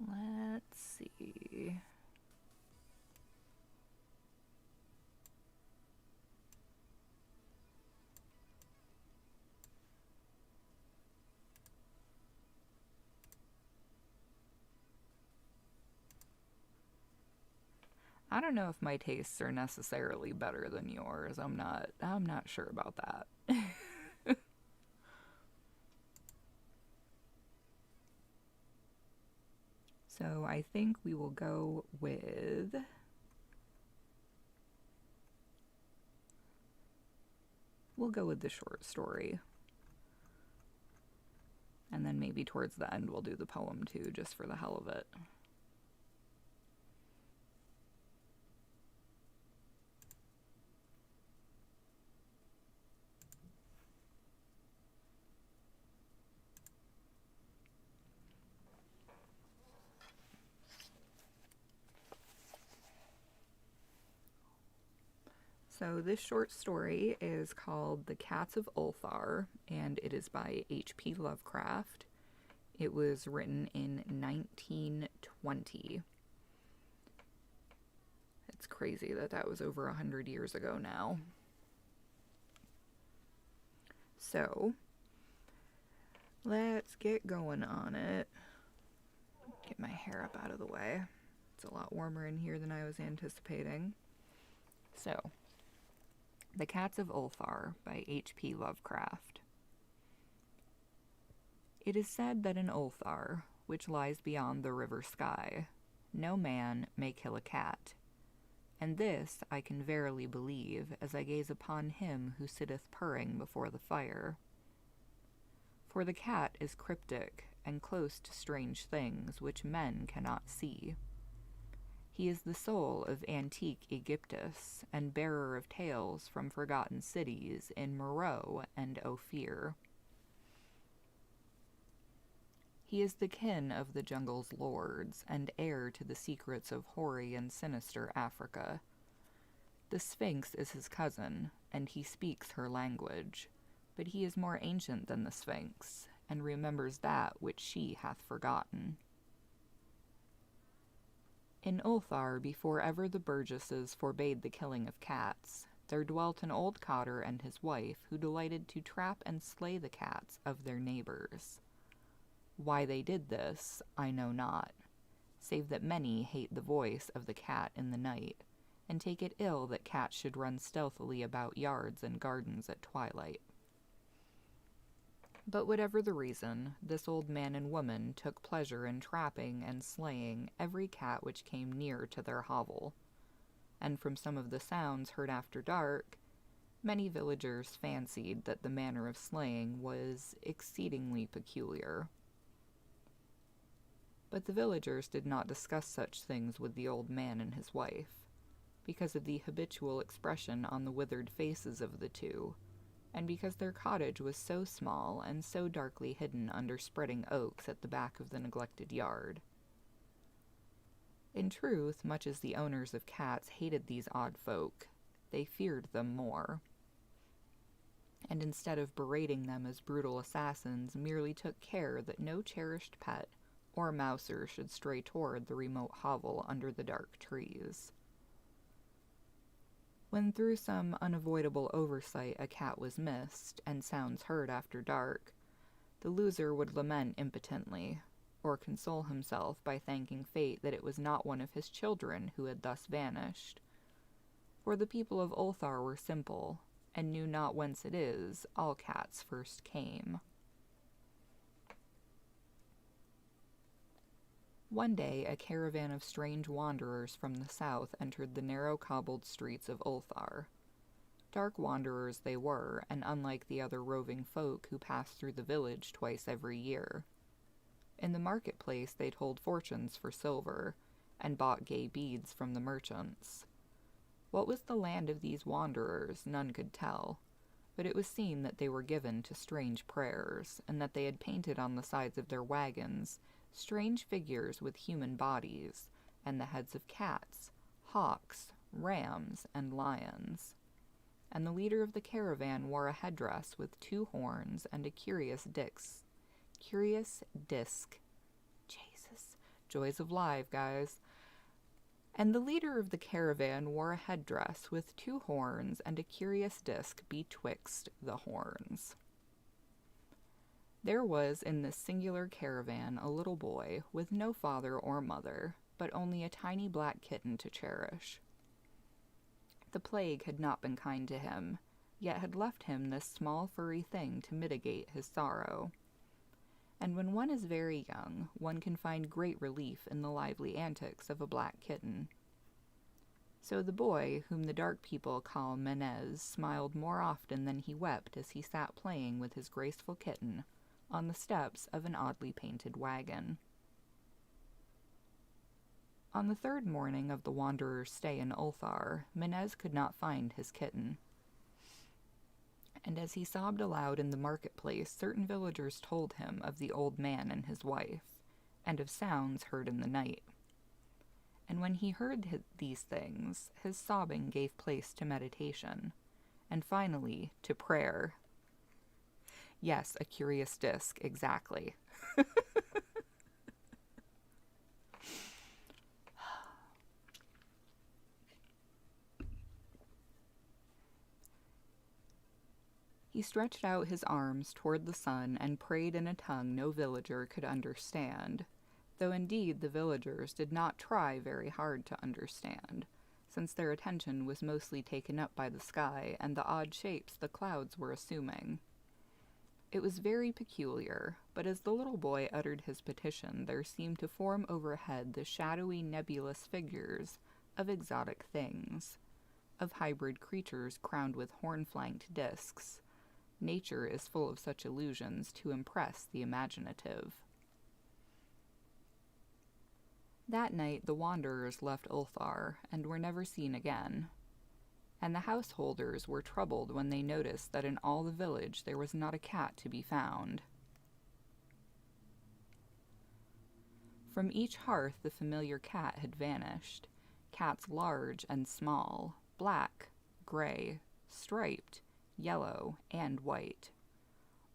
Let's see. I don't know if my tastes are necessarily better than yours. I'm not sure about that. So I think we will go with the short story. And then maybe towards the end we'll do the poem too, just for the hell of it. So this short story is called The Cats of Ulthar, and it is by H.P. Lovecraft. It was written in 1920. It's crazy that was over 100 years ago now. So, let's get going on it. Get my hair up out of the way. It's a lot warmer in here than I was anticipating. So, The Cats of Ulthar by H.P. Lovecraft. It is said that in Ulthar, which lies beyond the river Sky, no man may kill a cat. And this I can verily believe, as I gaze upon him who sitteth purring before the fire. For the cat is cryptic, and close to strange things which men cannot see. He is the soul of antique Aegyptus, and bearer of tales from forgotten cities in Meroe and Ophir. He is the kin of the jungle's lords, and heir to the secrets of hoary and sinister Africa. The Sphinx is his cousin, and he speaks her language, but he is more ancient than the Sphinx, and remembers that which she hath forgotten. In Ulthar, before ever the burgesses forbade the killing of cats, there dwelt an old cotter and his wife who delighted to trap and slay the cats of their neighbors. Why they did this, I know not, save that many hate the voice of the cat in the night, and take it ill that cats should run stealthily about yards and gardens at twilight. But whatever the reason, this old man and woman took pleasure in trapping and slaying every cat which came near to their hovel, and from some of the sounds heard after dark, many villagers fancied that the manner of slaying was exceedingly peculiar. But the villagers did not discuss such things with the old man and his wife, because of the habitual expression on the withered faces of the two, and because their cottage was so small and so darkly hidden under spreading oaks at the back of the neglected yard. In truth, much as the owners of cats hated these odd folk, they feared them more, and instead of berating them as brutal assassins, merely took care that no cherished pet or mouser should stray toward the remote hovel under the dark trees. When through some unavoidable oversight a cat was missed, and sounds heard after dark, the loser would lament impotently, or console himself by thanking fate that it was not one of his children who had thus vanished. For the people of Ulthar were simple, and knew not whence it is all cats first came. One day a caravan of strange wanderers from the south entered the narrow cobbled streets of Ulthar. Dark wanderers they were, and unlike the other roving folk who passed through the village twice every year. In the marketplace they told fortunes for silver, and bought gay beads from the merchants. What was the land of these wanderers none could tell, but it was seen that they were given to strange prayers, and that they had painted on the sides of their wagons strange figures with human bodies, and the heads of cats, hawks, rams, and lions. And the leader of the caravan wore a headdress with 2 horns and a curious disc. Jesus. Joys of live, guys. And the leader of the caravan wore a headdress with 2 horns and a curious disc betwixt the horns. There was in this singular caravan a little boy with no father or mother, but only a tiny black kitten to cherish. The plague had not been kind to him, yet had left him this small furry thing to mitigate his sorrow. And when one is very young, one can find great relief in the lively antics of a black kitten. So the boy, whom the dark people call Menez, smiled more often than he wept as he sat playing with his graceful kitten on the steps of an oddly painted wagon. On the 3rd morning of the wanderer's stay in Ulthar, Menez could not find his kitten. And as he sobbed aloud in the marketplace, certain villagers told him of the old man and his wife, and of sounds heard in the night. And when he heard these things, his sobbing gave place to meditation, and finally to prayer. Yes, a curious disc, exactly. He stretched out his arms toward the sun and prayed in a tongue no villager could understand, though indeed the villagers did not try very hard to understand, since their attention was mostly taken up by the sky and the odd shapes the clouds were assuming. It was very peculiar, but as the little boy uttered his petition, there seemed to form overhead the shadowy, nebulous figures of exotic things, of hybrid creatures crowned with horn-flanked discs. Nature is full of such illusions to impress the imaginative. That night the wanderers left Ulthar, and were never seen again. And the householders were troubled when they noticed that in all the village there was not a cat to be found. From each hearth the familiar cat had vanished, cats large and small, black, gray, striped, yellow, and white.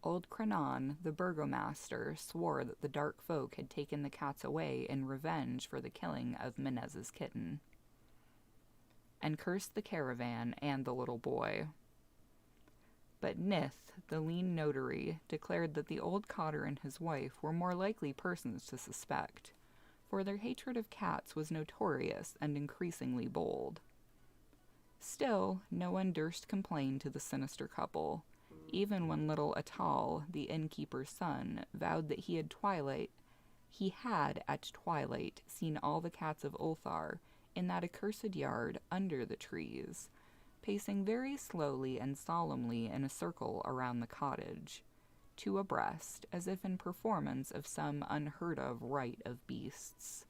Old Cranon, the burgomaster, swore that the dark folk had taken the cats away in revenge for the killing of Menez's kitten, and cursed the caravan and the little boy. But Nith, the lean notary, declared that the old cotter and his wife were more likely persons to suspect, for their hatred of cats was notorious and increasingly bold. Still, no one durst complain to the sinister couple, even when little Atal, the innkeeper's son, vowed that he had at twilight seen all the cats of Ulthar in that accursed yard under the trees, pacing very slowly and solemnly in a circle around the cottage, 2 abreast, as if in performance of some unheard-of rite of beasts.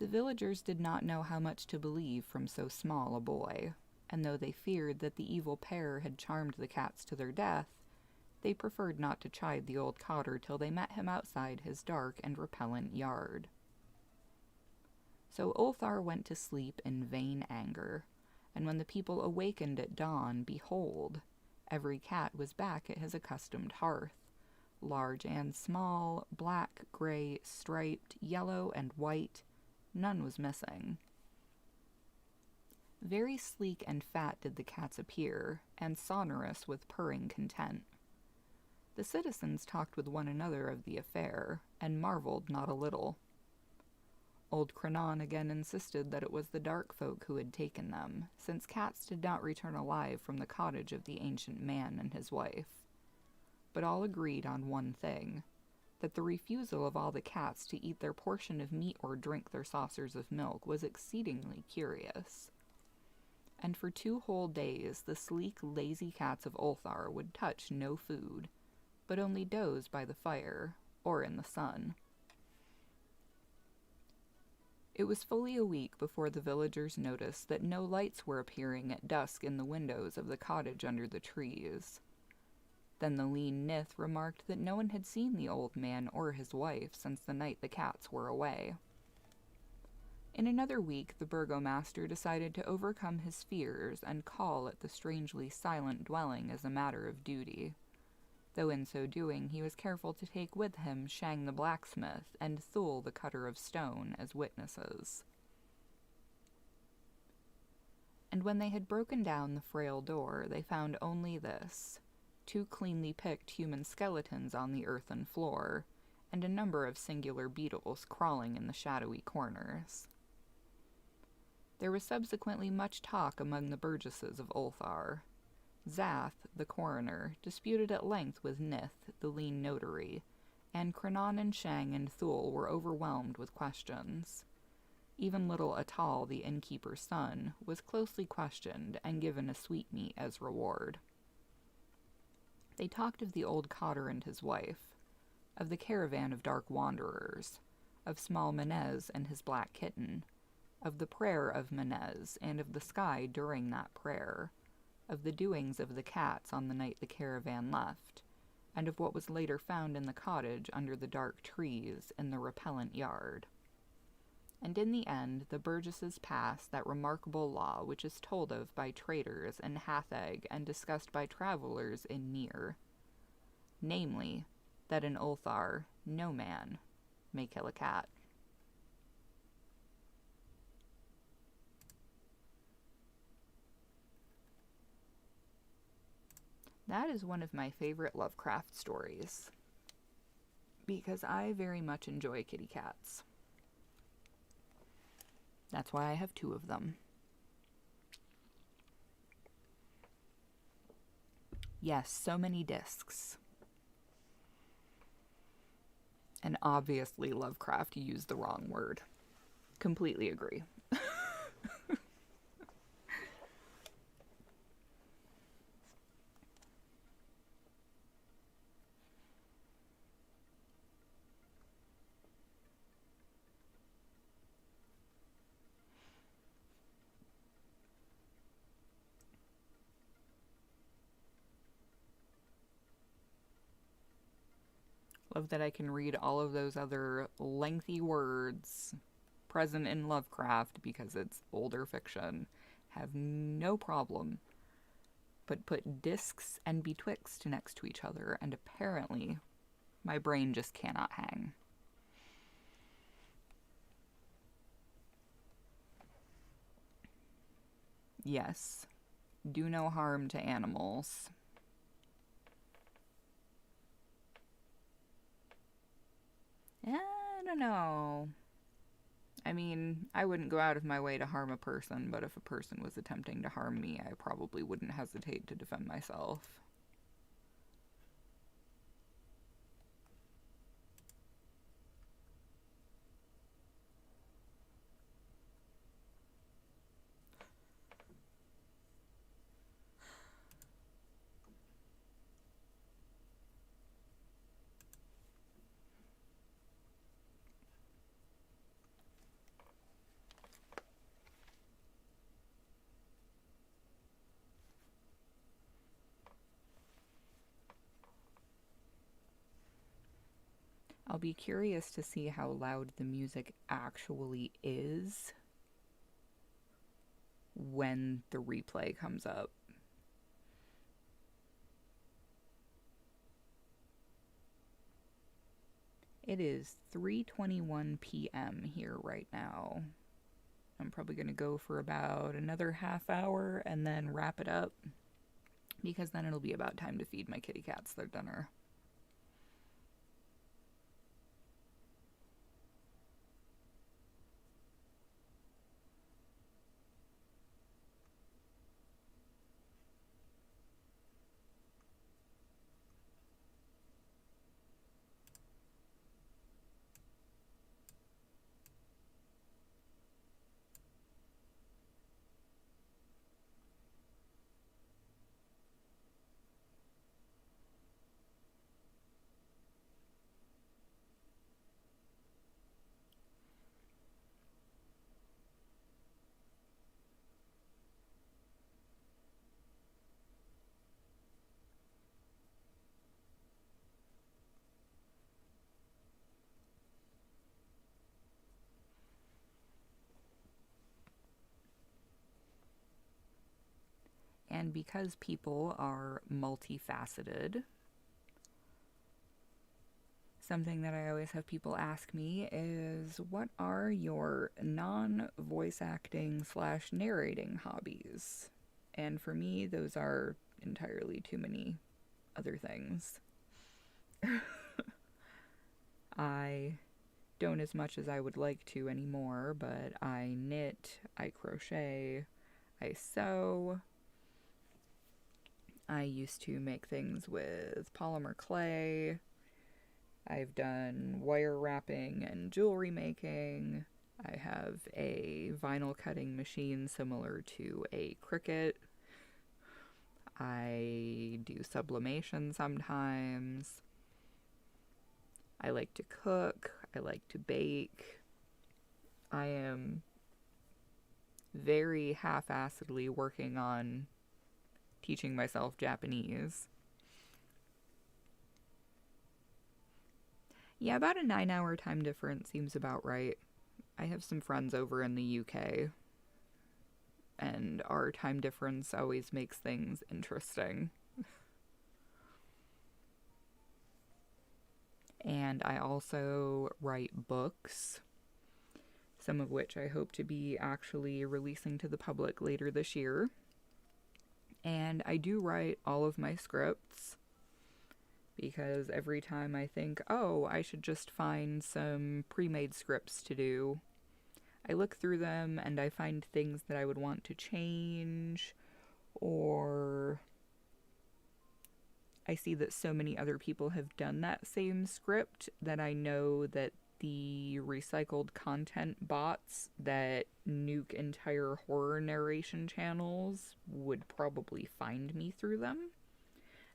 The villagers did not know how much to believe from so small a boy, and though they feared that the evil pair had charmed the cats to their death, they preferred not to chide the old cotter till they met him outside his dark and repellent yard. So Ulthar went to sleep in vain anger, and when the people awakened at dawn, behold, every cat was back at his accustomed hearth, large and small, black, gray, striped, yellow, and white. None was missing. Very sleek and fat did the cats appear, and sonorous with purring content. The citizens talked with one another of the affair, and marveled not a little. Old Cronon again insisted that it was the dark folk who had taken them, since cats did not return alive from the cottage of the ancient man and his wife. But all agreed on one thing, that the refusal of all the cats to eat their portion of meat or drink their saucers of milk was exceedingly curious. And for 2 whole days the sleek, lazy cats of Ulthar would touch no food, but only doze by the fire, or in the sun. It was fully a week before the villagers noticed that no lights were appearing at dusk in the windows of the cottage under the trees. Then the lean Nith remarked that no one had seen the old man or his wife since the night the cats were away. In another week, the burgomaster decided to overcome his fears and call at the strangely silent dwelling as a matter of duty, though in so doing he was careful to take with him Shang the blacksmith and Thul the cutter of stone as witnesses. And when they had broken down the frail door, they found only this: 2 cleanly picked human skeletons on the earthen floor, and a number of singular beetles crawling in the shadowy corners. There was subsequently much talk among the burgesses of Ulthar. Zath, the coroner, disputed at length with Nith, the lean notary, and Cronon and Shang and Thul were overwhelmed with questions. Even little Atal, the innkeeper's son, was closely questioned and given a sweetmeat as reward. They talked of the old cotter and his wife, of the caravan of dark wanderers, of small Menez and his black kitten, of the prayer of Menez and of the sky during that prayer, of the doings of the cats on the night the caravan left, and of what was later found in the cottage under the dark trees in the repellent yard. And in the end, the burgesses passed that remarkable law which is told of by traders in Hatheg and discussed by travelers in Nir, namely, that in Ulthar no man may kill a cat. That is one of my favorite Lovecraft stories, because I very much enjoy kitty cats. That's why I have 2 of them. Yes, so many discs. And obviously Lovecraft used the wrong word. Completely agree. Love that I can read all of those other lengthy words present in Lovecraft because it's older fiction. Have no problem. But put discs and betwixt next to each other, and apparently my brain just cannot hang. Yes. Do no harm to animals. I don't know. I mean, I wouldn't go out of my way to harm a person, but if a person was attempting to harm me, I probably wouldn't hesitate to defend myself. I'll be curious to see how loud the music actually is when the replay comes up. It is 3:21 p.m. here right now. I'm probably going to go for about another half hour and then wrap it up, because then it'll be about time to feed my kitty cats their dinner. And because people are multifaceted, something that I always have people ask me is, what are your non-voice acting / narrating hobbies? And for me, those are entirely too many other things. I don't as much as I would like to anymore, but I knit, I crochet, I sew. I used to make things with polymer clay. I've done wire wrapping and jewelry making. I have a vinyl cutting machine similar to a Cricut. I do sublimation sometimes. I like to cook. I like to bake. I am very half-assedly working on teaching myself Japanese. Yeah, about a 9-hour time difference seems about right. I have some friends over in the UK, and our time difference always makes things interesting. And I also write books, some of which I hope to be actually releasing to the public later this year. And I do write all of my scripts, because every time I think, oh, I should just find some pre-made scripts to do, I look through them and I find things that I would want to change, or I see that so many other people have done that same script that I know that the recycled content bots that nuke entire horror narration channels would probably find me through them.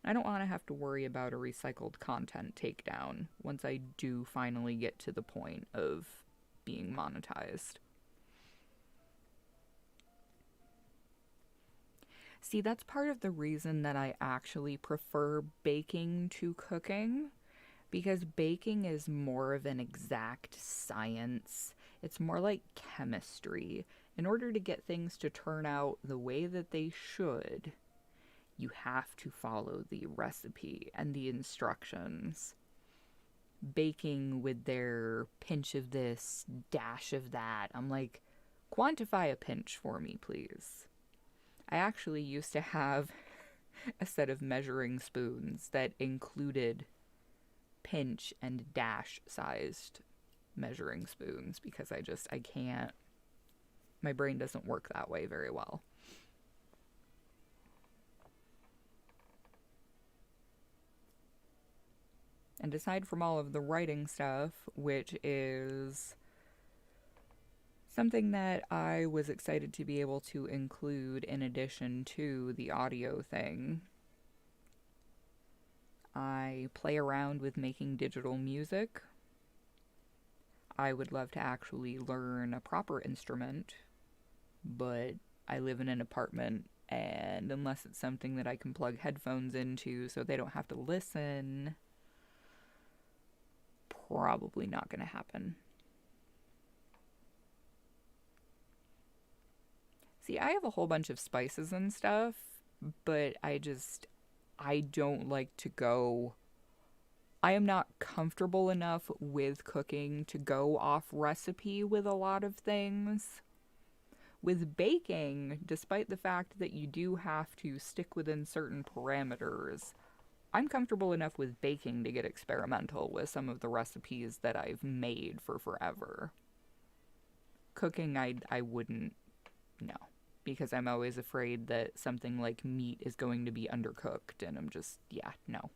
I don't want to have to worry about a recycled content takedown once I do finally get to the point of being monetized. See, that's part of the reason that I actually prefer baking to cooking, because baking is more of an exact science. It's more like chemistry. In order to get things to turn out the way that they should, you have to follow the recipe and the instructions. Baking with their pinch of this, dash of that, I'm like, quantify a pinch for me, please. I actually used to have a set of measuring spoons that included pinch and dash sized measuring spoons, because I can't, my brain doesn't work that way very well. And aside from all of the writing stuff, which is something that I was excited to be able to include in addition to the audio thing, I play around with making digital music. I would love to actually learn a proper instrument, but I live in an apartment, and unless it's something that I can plug headphones into so they don't have to listen, probably not going to happen. See, I have a whole bunch of spices and stuff, but I don't like to go. I am not comfortable enough with cooking to go off recipe with a lot of things. With baking, despite the fact that you do have to stick within certain parameters, I'm comfortable enough with baking to get experimental with some of the recipes that I've made for forever. Cooking, I wouldn't know, because I'm always afraid that something like meat is going to be undercooked, and I'm just, yeah, no.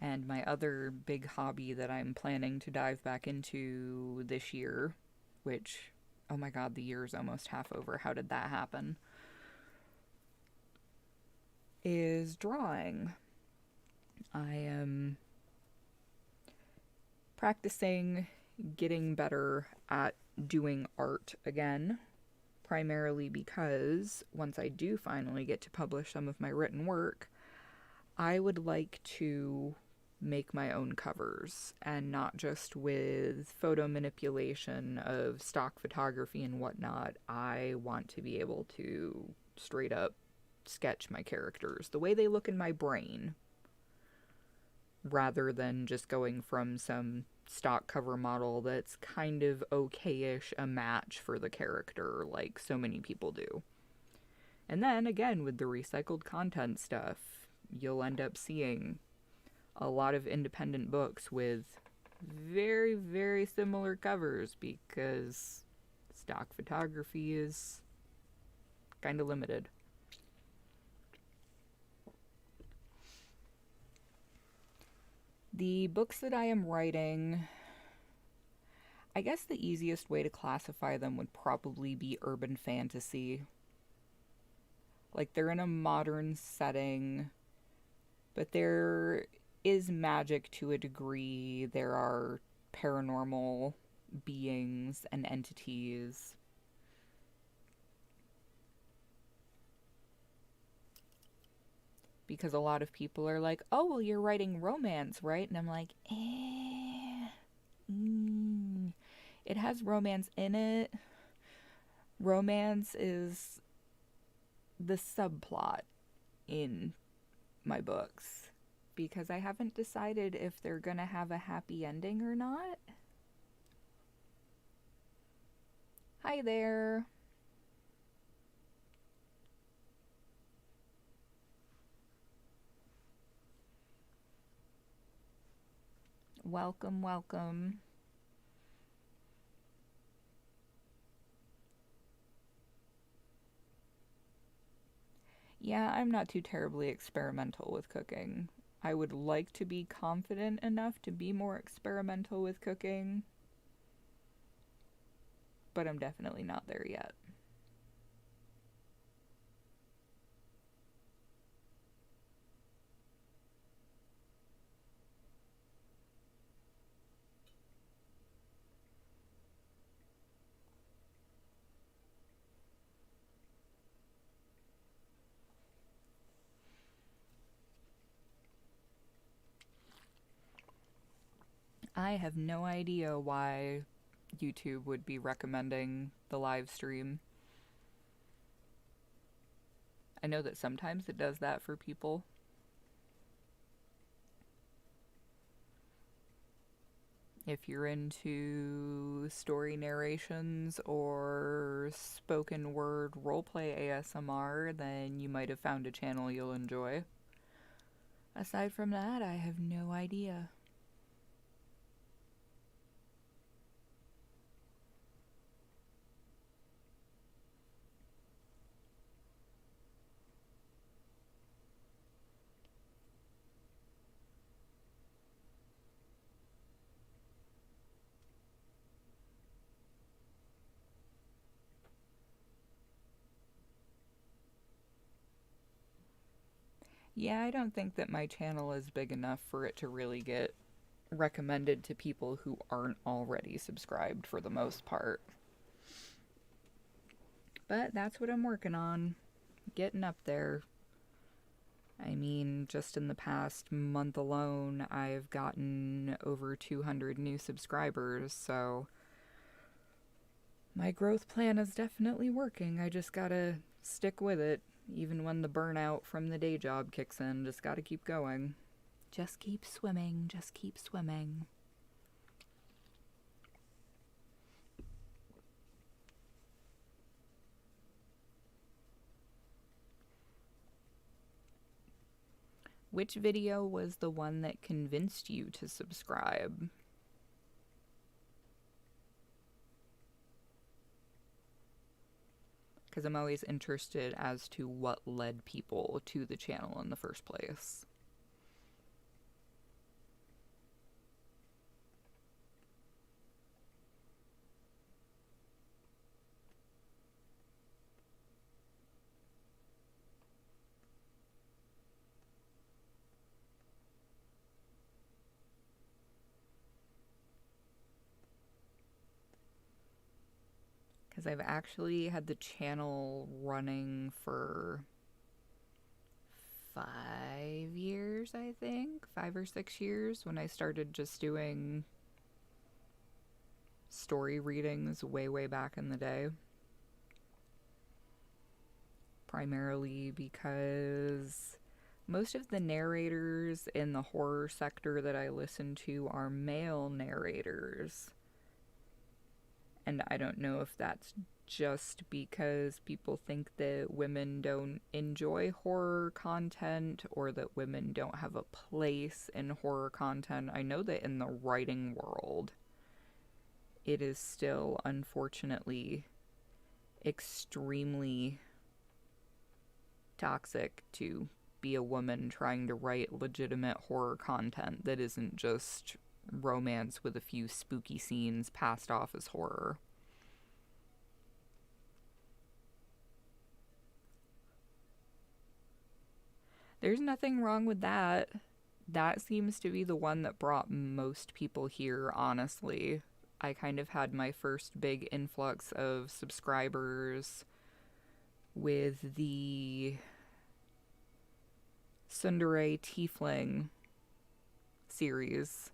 And my other big hobby that I'm planning to dive back into this year, which, oh my god, the year's almost half over. How did that happen? Is drawing. I am practicing getting better at doing art again, primarily because once I do finally get to publish some of my written work, I would like to make my own covers, and not just with photo manipulation of stock photography and whatnot. I want to be able to straight up sketch my characters the way they look in my brain, rather than just going from some stock cover model that's kind of okay-ish a match for the character like so many people do. And then again, with the recycled content stuff, you'll end up seeing a lot of independent books with very, very similar covers because stock photography is kind of limited. The books that I am writing, I guess the easiest way to classify them would probably be urban fantasy. Like, they're in a modern setting, but there is magic to a degree. There are paranormal beings and entities. Because a lot of people are like, oh, well, you're writing romance, right? And I'm like, it has romance in it. Romance is the subplot in my books, because I haven't decided if they're gonna have a happy ending or not. Hi there. Welcome, welcome. Yeah, I'm not too terribly experimental with cooking. I would like to be confident enough to be more experimental with cooking, but I'm definitely not there yet. I have no idea why YouTube would be recommending the live stream. I know that sometimes it does that for people. If you're into story narrations or spoken word roleplay ASMR, then you might have found a channel you'll enjoy. Aside from that, I have no idea. Yeah, I don't think that my channel is big enough for it to really get recommended to people who aren't already subscribed for the most part. But that's what I'm working on. Getting up there. I mean, just in the past month alone, I've gotten over 200 new subscribers, so my growth plan is definitely working. I just gotta stick with it, even when the burnout from the day job kicks in. Just gotta keep going. Just keep swimming, just keep swimming. Which video was the one that convinced you to subscribe? Because I'm always interested as to what led people to the channel in the first place. Because I've actually had the channel running for 5 years, I think. 5 or 6 years, when I started just doing story readings way back in the day. Primarily because most of the narrators in the horror sector that I listen to are male narrators. And I don't know if that's just because people think that women don't enjoy horror content or that women don't have a place in horror content. I know that in the writing world, it is still, unfortunately, extremely toxic to be a woman trying to write legitimate horror content that isn't just romance with a few spooky scenes passed off as horror. There's nothing wrong with that. That seems to be the one that brought most people here, honestly. I kind of had my first big influx of subscribers with the Tsundere Tiefling series.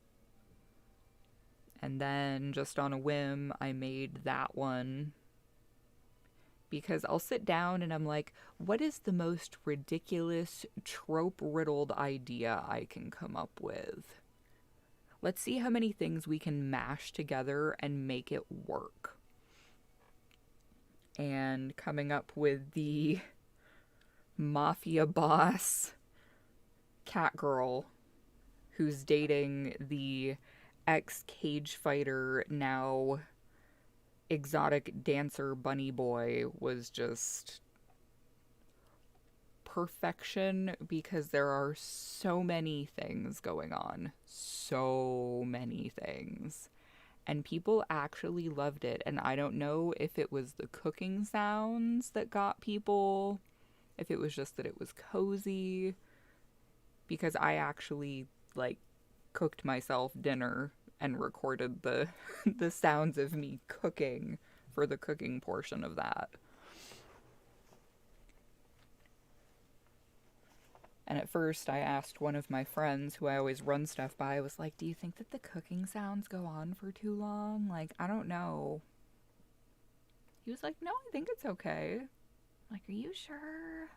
And then, just on a whim, I made that one. Because I'll sit down and I'm like, what is the most ridiculous, trope-riddled idea I can come up with? Let's see how many things we can mash together and make it work. And coming up with the mafia boss cat girl who's dating the ex-cage fighter, now exotic dancer bunny boy was just perfection, because there are so many things going on. So many things. And people actually loved it. And I don't know if it was the cooking sounds that got people, if it was just that it was cozy, because I actually, like, cooked myself dinner and recorded the the sounds of me cooking for the cooking portion of that. And at first I asked one of my friends who I always run stuff by, I was like, do you think that the cooking sounds go on for too long? Like, I don't know. He was like, no, I think it's okay. I'm like, are you sure?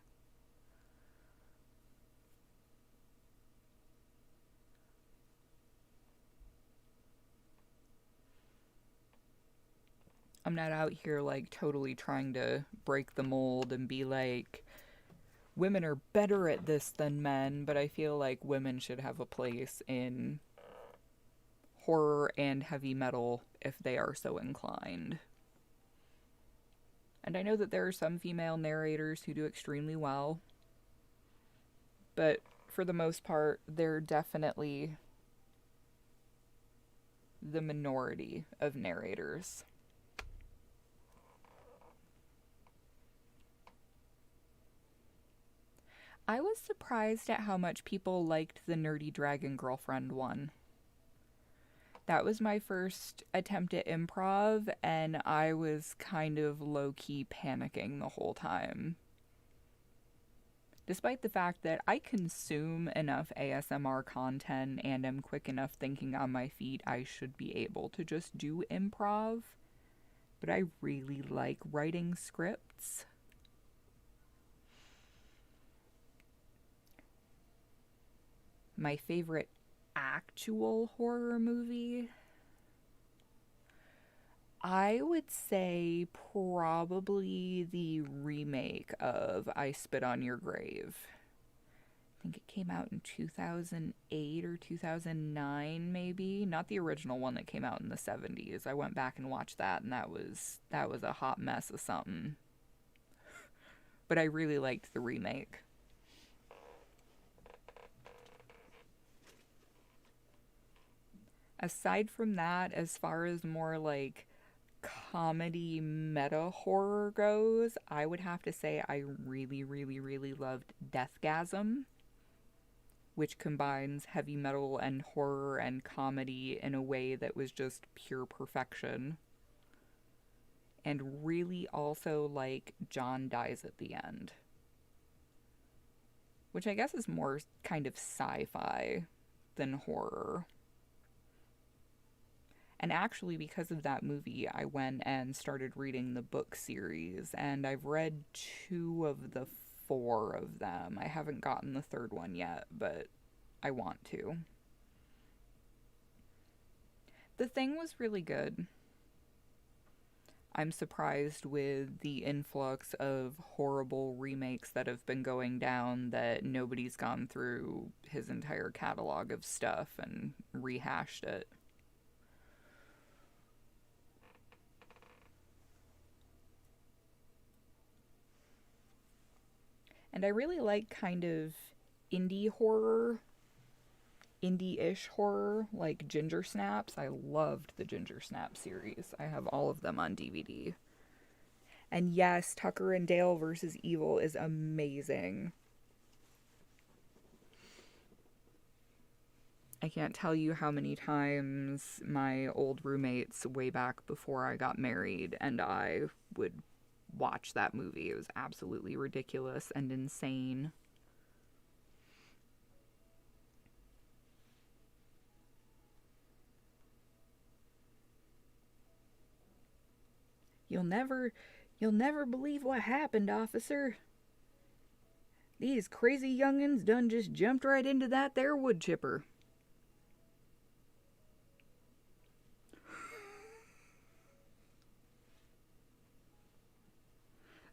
I'm not out here, like, totally trying to break the mold and be like, women are better at this than men, but I feel like women should have a place in horror and heavy metal if they are so inclined. And I know that there are some female narrators who do extremely well, but for the most part, they're definitely the minority of narrators. I was surprised at how much people liked the Nerdy Dragon Girlfriend one. That was my first attempt at improv, and I was kind of low-key panicking the whole time. Despite the fact that I consume enough ASMR content and am quick enough thinking on my feet, I should be able to just do improv. But I really like writing scripts. My favorite actual horror movie, I would say probably the remake of I Spit on Your Grave. I think it came out in 2008 or 2009 maybe. Not the original one that came out in the 70s. I went back and watched that and that was a hot mess of something. But I really liked the remake. Aside from that, as far as more like comedy meta horror goes, I would have to say I really, really, really loved Deathgasm, which combines heavy metal and horror and comedy in a way that was just pure perfection. And really also like John Dies at the End, which I guess is more kind of sci-fi than horror. And actually, because of that movie, I went and started reading the book series, and I've read two of the four of them. I haven't gotten the third one yet, but I want to. The Thing was really good. I'm surprised with the influx of horrible remakes that have been going down that nobody's gone through his entire catalog of stuff and rehashed it. And I really like kind of indie horror, indie-ish horror, like Ginger Snaps. I loved the Ginger Snap series. I have all of them on DVD. And yes, Tucker and Dale versus Evil is amazing. I can't tell you how many times my old roommates way back before I got married and I would watch that movie. It was absolutely ridiculous and insane. You'll never you'll never believe what happened, officer. These crazy young'uns done just jumped right into that there wood chipper.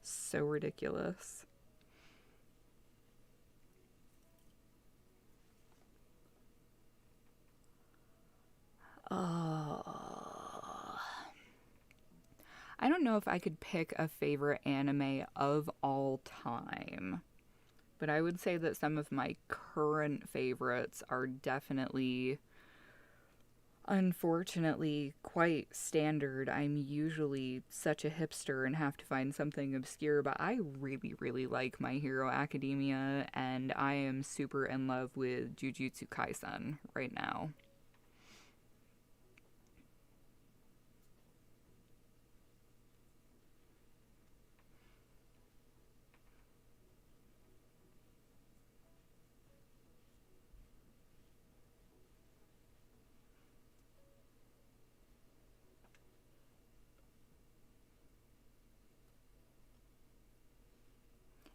So ridiculous. Uh, I don't know if I could pick a favorite anime of all time, but I would say that some of my current favorites are definitely, unfortunately, quite standard. I'm usually such a hipster and have to find something obscure, but I really, really like My Hero Academia, and I am super in love with Jujutsu Kaisen right now.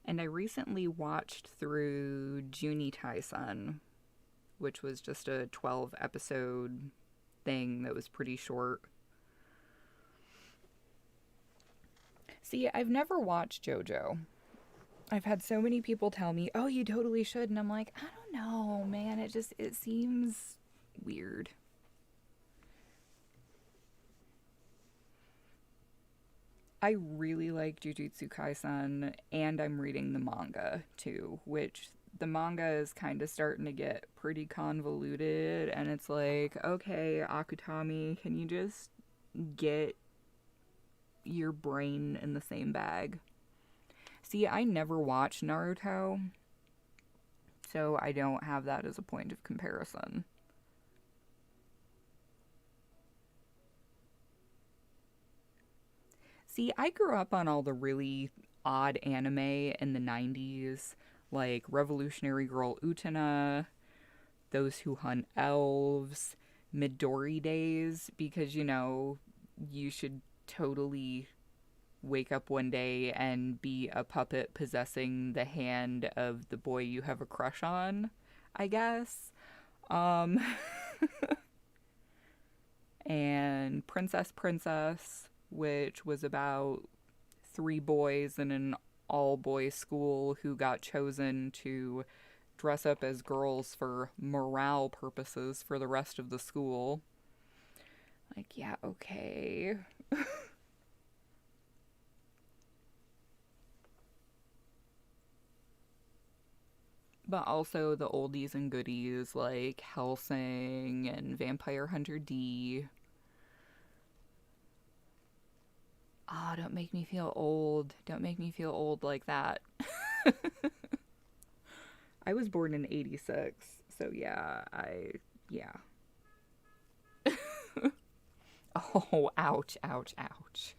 And I recently watched through Juni Taisen, which was just a 12 episode thing that was pretty short. See, I've never watched JoJo. I've had so many people tell me, "Oh, you totally should." And I'm like, "I don't know, man. It seems weird." I really like Jujutsu Kaisen, and I'm reading the manga too, which the manga is kind of starting to get pretty convoluted, and it's like, okay, Akutami, can you just get your brain in the same bag? See, I never watched Naruto, so I don't have that as a point of comparison. See, I grew up on all the really odd anime in the 90s, like Revolutionary Girl Utena, Those Who Hunt Elves, Midori Days, because, you should totally wake up one day and be a puppet possessing the hand of the boy you have a crush on, I guess. Um, and Princess, which was about three boys in an all boys school who got chosen to dress up as girls for morale purposes for the rest of the school. Like, yeah, okay. But also the oldies and goodies like Hellsing and Vampire Hunter D. Ah, oh, don't make me feel old. Don't make me feel old like that. I was born in 86, so yeah, yeah. Oh, ouch, ouch, ouch.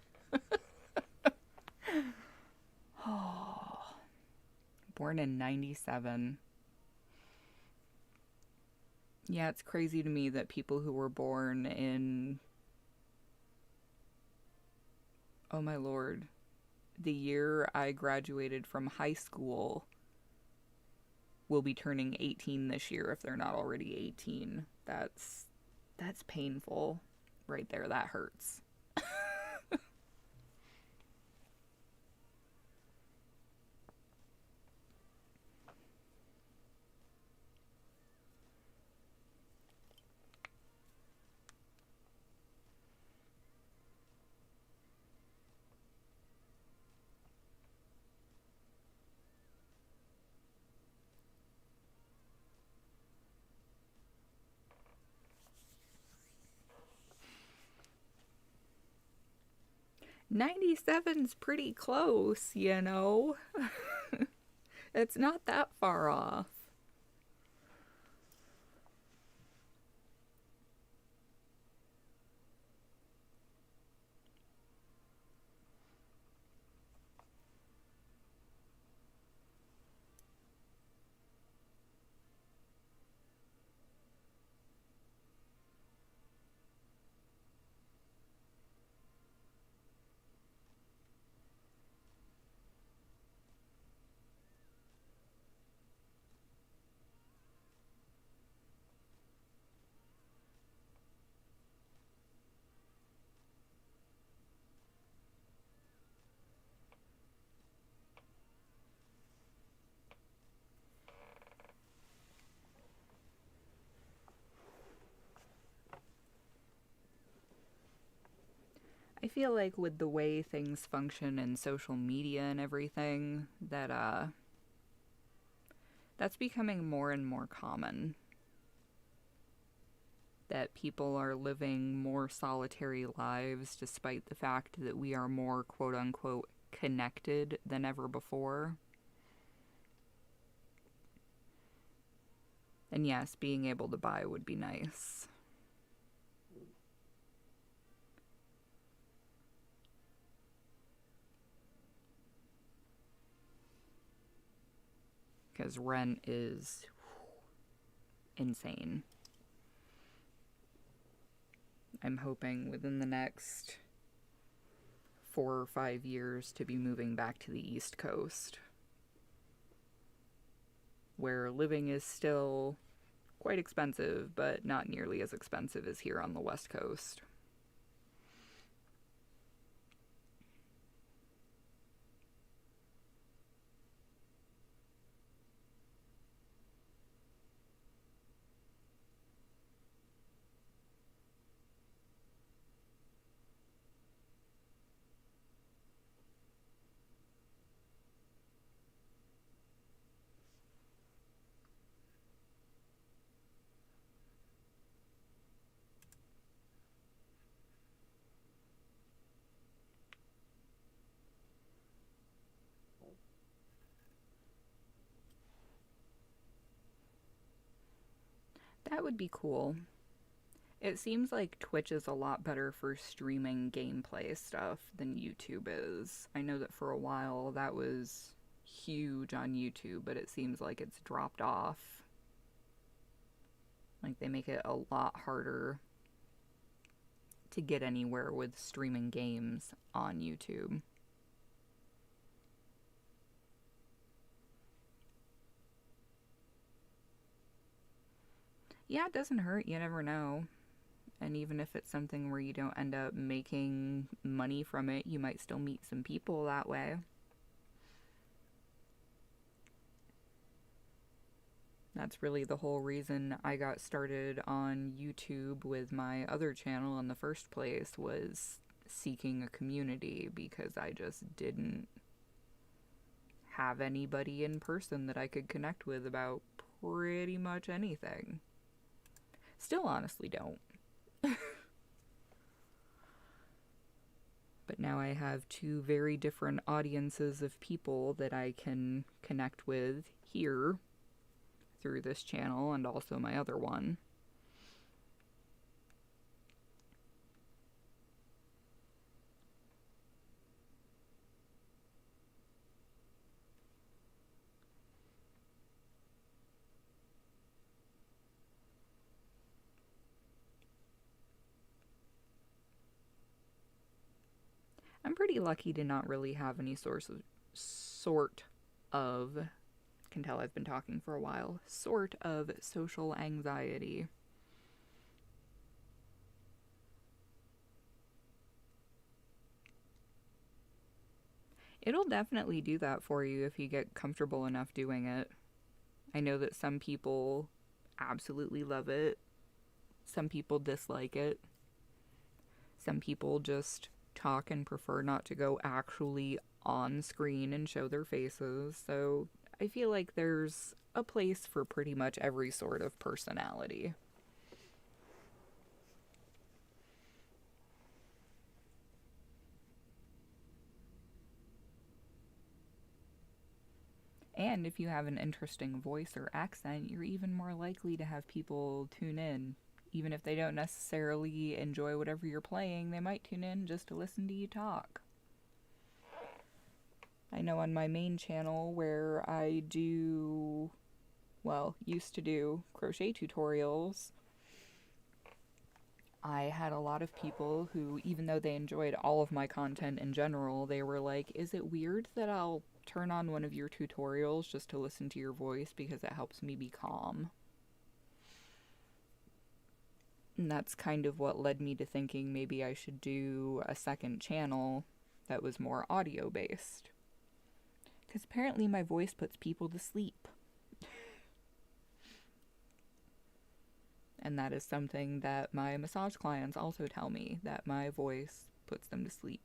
Oh, born in 97. Yeah, it's crazy to me that people who were born in, oh my lord, the year I graduated from high school will be turning 18 this year if they're not already 18. That's painful right there. That hurts. '97's pretty close, you know? It's not that far off. I feel like with the way things function in social media and everything, that's becoming more and more common. That people are living more solitary lives despite the fact that we are more quote unquote connected than ever before. And yes, being able to buy would be nice. Because rent is insane. I'm hoping within the next 4 or 5 years to be moving back to the East Coast, where living is still quite expensive, but not nearly as expensive as here on the West Coast. That would be cool. It seems like Twitch is a lot better for streaming gameplay stuff than YouTube is. I know that for a while that was huge on YouTube, but it seems like it's dropped off. Like they make it a lot harder to get anywhere with streaming games on YouTube. Yeah, it doesn't hurt. You never know. And even if it's something where you don't end up making money from it, you might still meet some people that way. That's really the whole reason I got started on YouTube with my other channel in the first place, was seeking a community, because I just didn't have anybody in person that I could connect with about pretty much anything. Still honestly don't. But now I have two very different audiences of people that I can connect with here through this channel and also my other one. I'm pretty lucky to not really have any sort of, can tell I've been talking for a while, sort of social anxiety. It'll definitely do that for you if you get comfortable enough doing it. I know that some people absolutely love it. Some people dislike it. Some people just talk and prefer not to go actually on screen and show their faces. So I feel like there's a place for pretty much every sort of personality. And if you have an interesting voice or accent, you're even more likely to have people tune in. Even if they don't necessarily enjoy whatever you're playing, they might tune in just to listen to you talk. I know on my main channel, where I do, well, used to do crochet tutorials, I had a lot of people who, even though they enjoyed all of my content in general, they were like, is it weird that I'll turn on one of your tutorials just to listen to your voice because it helps me be calm? And that's kind of what led me to thinking maybe I should do a second channel that was more audio based. Because apparently my voice puts people to sleep. And that is something that my massage clients also tell me, that my voice puts them to sleep.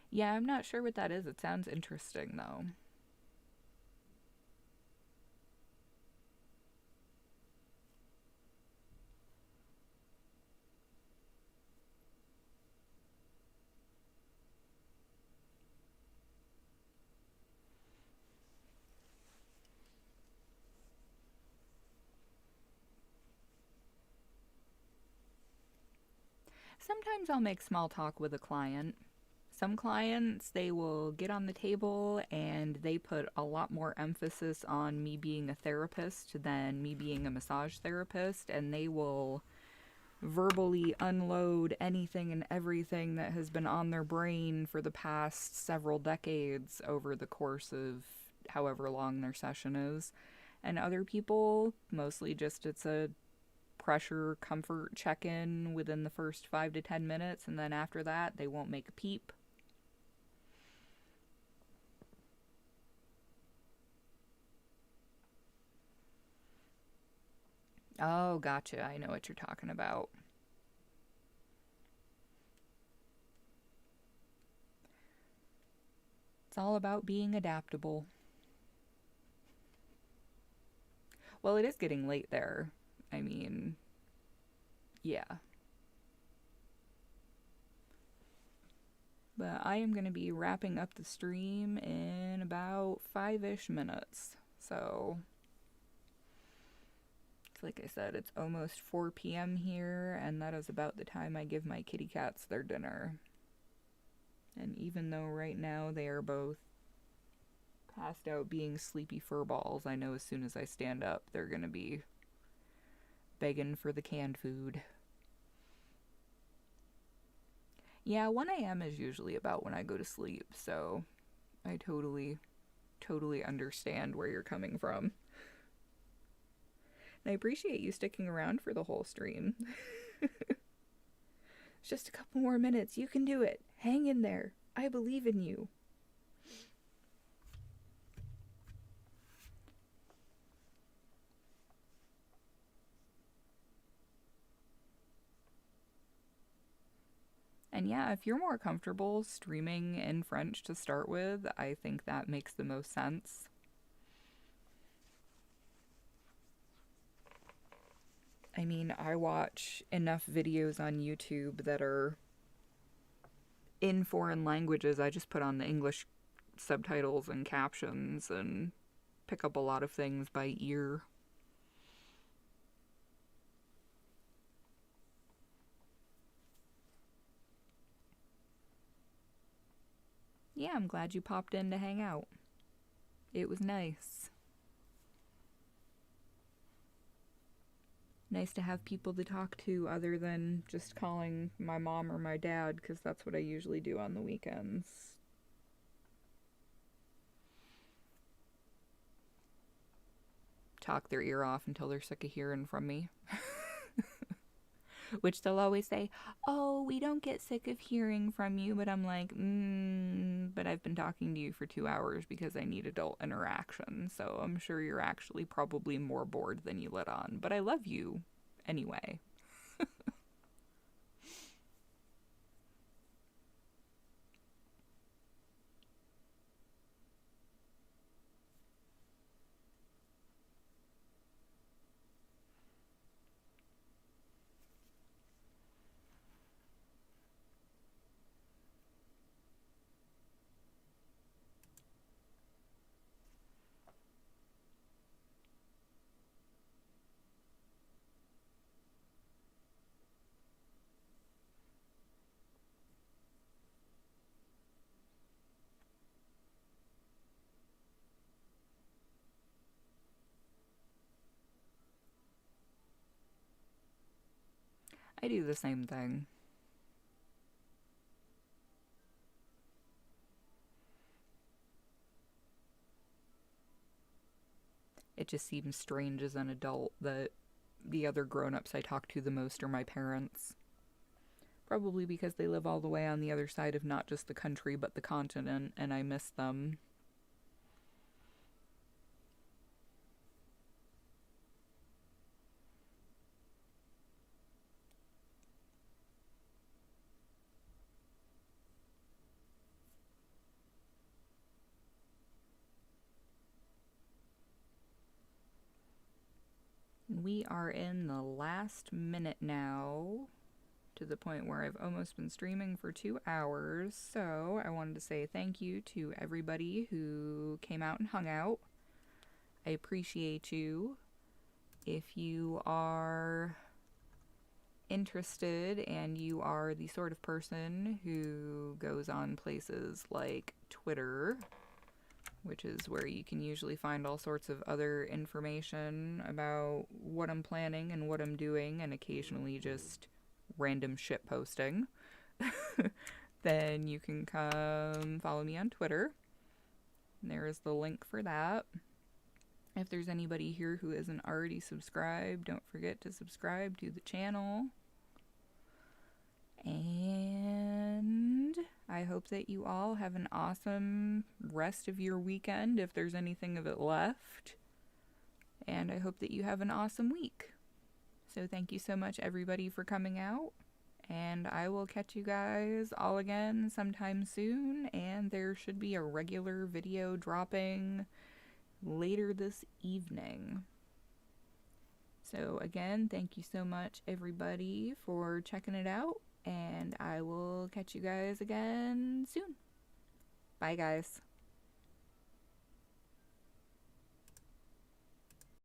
Yeah, I'm not sure what that is. It sounds interesting, though. Sometimes I'll make small talk with a client. Some clients, they will get on the table and they put a lot more emphasis on me being a therapist than me being a massage therapist, and they will verbally unload anything and everything that has been on their brain for the past several decades over the course of however long their session is. And other people, mostly just it's a pressure comfort check in within the first 5 to 10 minutes, and then after that, they won't make a peep. Oh, gotcha. I know what you're talking about. It's all about being adaptable. Well, it is getting late there. I mean, yeah. But I am going to be wrapping up the stream in about 5-ish minutes. So, like I said, it's almost 4 p.m. here, and that is about the time I give my kitty cats their dinner. And even though right now they are both passed out being sleepy fur balls, I know as soon as I stand up, they're going to be begging for the canned food. Yeah, 1 a.m. is usually about when I go to sleep, so I totally understand where you're coming from. And I appreciate you sticking around for the whole stream. It's just a couple more minutes. You can do it. Hang in there. I believe in you. And yeah, if you're more comfortable streaming in French to start with, I think that makes the most sense. I mean, I watch enough videos on YouTube that are in foreign languages. I just put on the English subtitles and captions and pick up a lot of things by ear. Yeah, I'm glad you popped in to hang out. It was nice. Nice to have people to talk to other than just calling my mom or my dad, because that's what I usually do on the weekends. Talk their ear off until they're sick of hearing from me. Which they'll always say, oh, we don't get sick of hearing from you. But I'm like, but I've been talking to you for 2 hours because I need adult interaction. So I'm sure you're actually probably more bored than you let on. But I love you anyway. I do the same thing. It just seems strange as an adult that the other grown-ups I talk to the most are my parents. Probably because they live all the way on the other side of not just the country but the continent, and I miss them. We are in the last minute now, to the point where I've almost been streaming for 2 hours. So I wanted to say thank you to everybody who came out and hung out. I appreciate you. If you are interested and you are the sort of person who goes on places like Twitter, which is where you can usually find all sorts of other information about what I'm planning and what I'm doing, and occasionally just random shit posting, then you can come follow me on Twitter. There is the link for that. If there's anybody here who isn't already subscribed, don't forget to subscribe to the channel. And I hope that you all have an awesome rest of your weekend, if there's anything of it left. And I hope that you have an awesome week. So thank you so much, everybody, for coming out. And I will catch you guys all again sometime soon. And there should be a regular video dropping later this evening. So again, thank you so much, everybody, for checking it out. And I will catch you guys again soon. Bye, guys.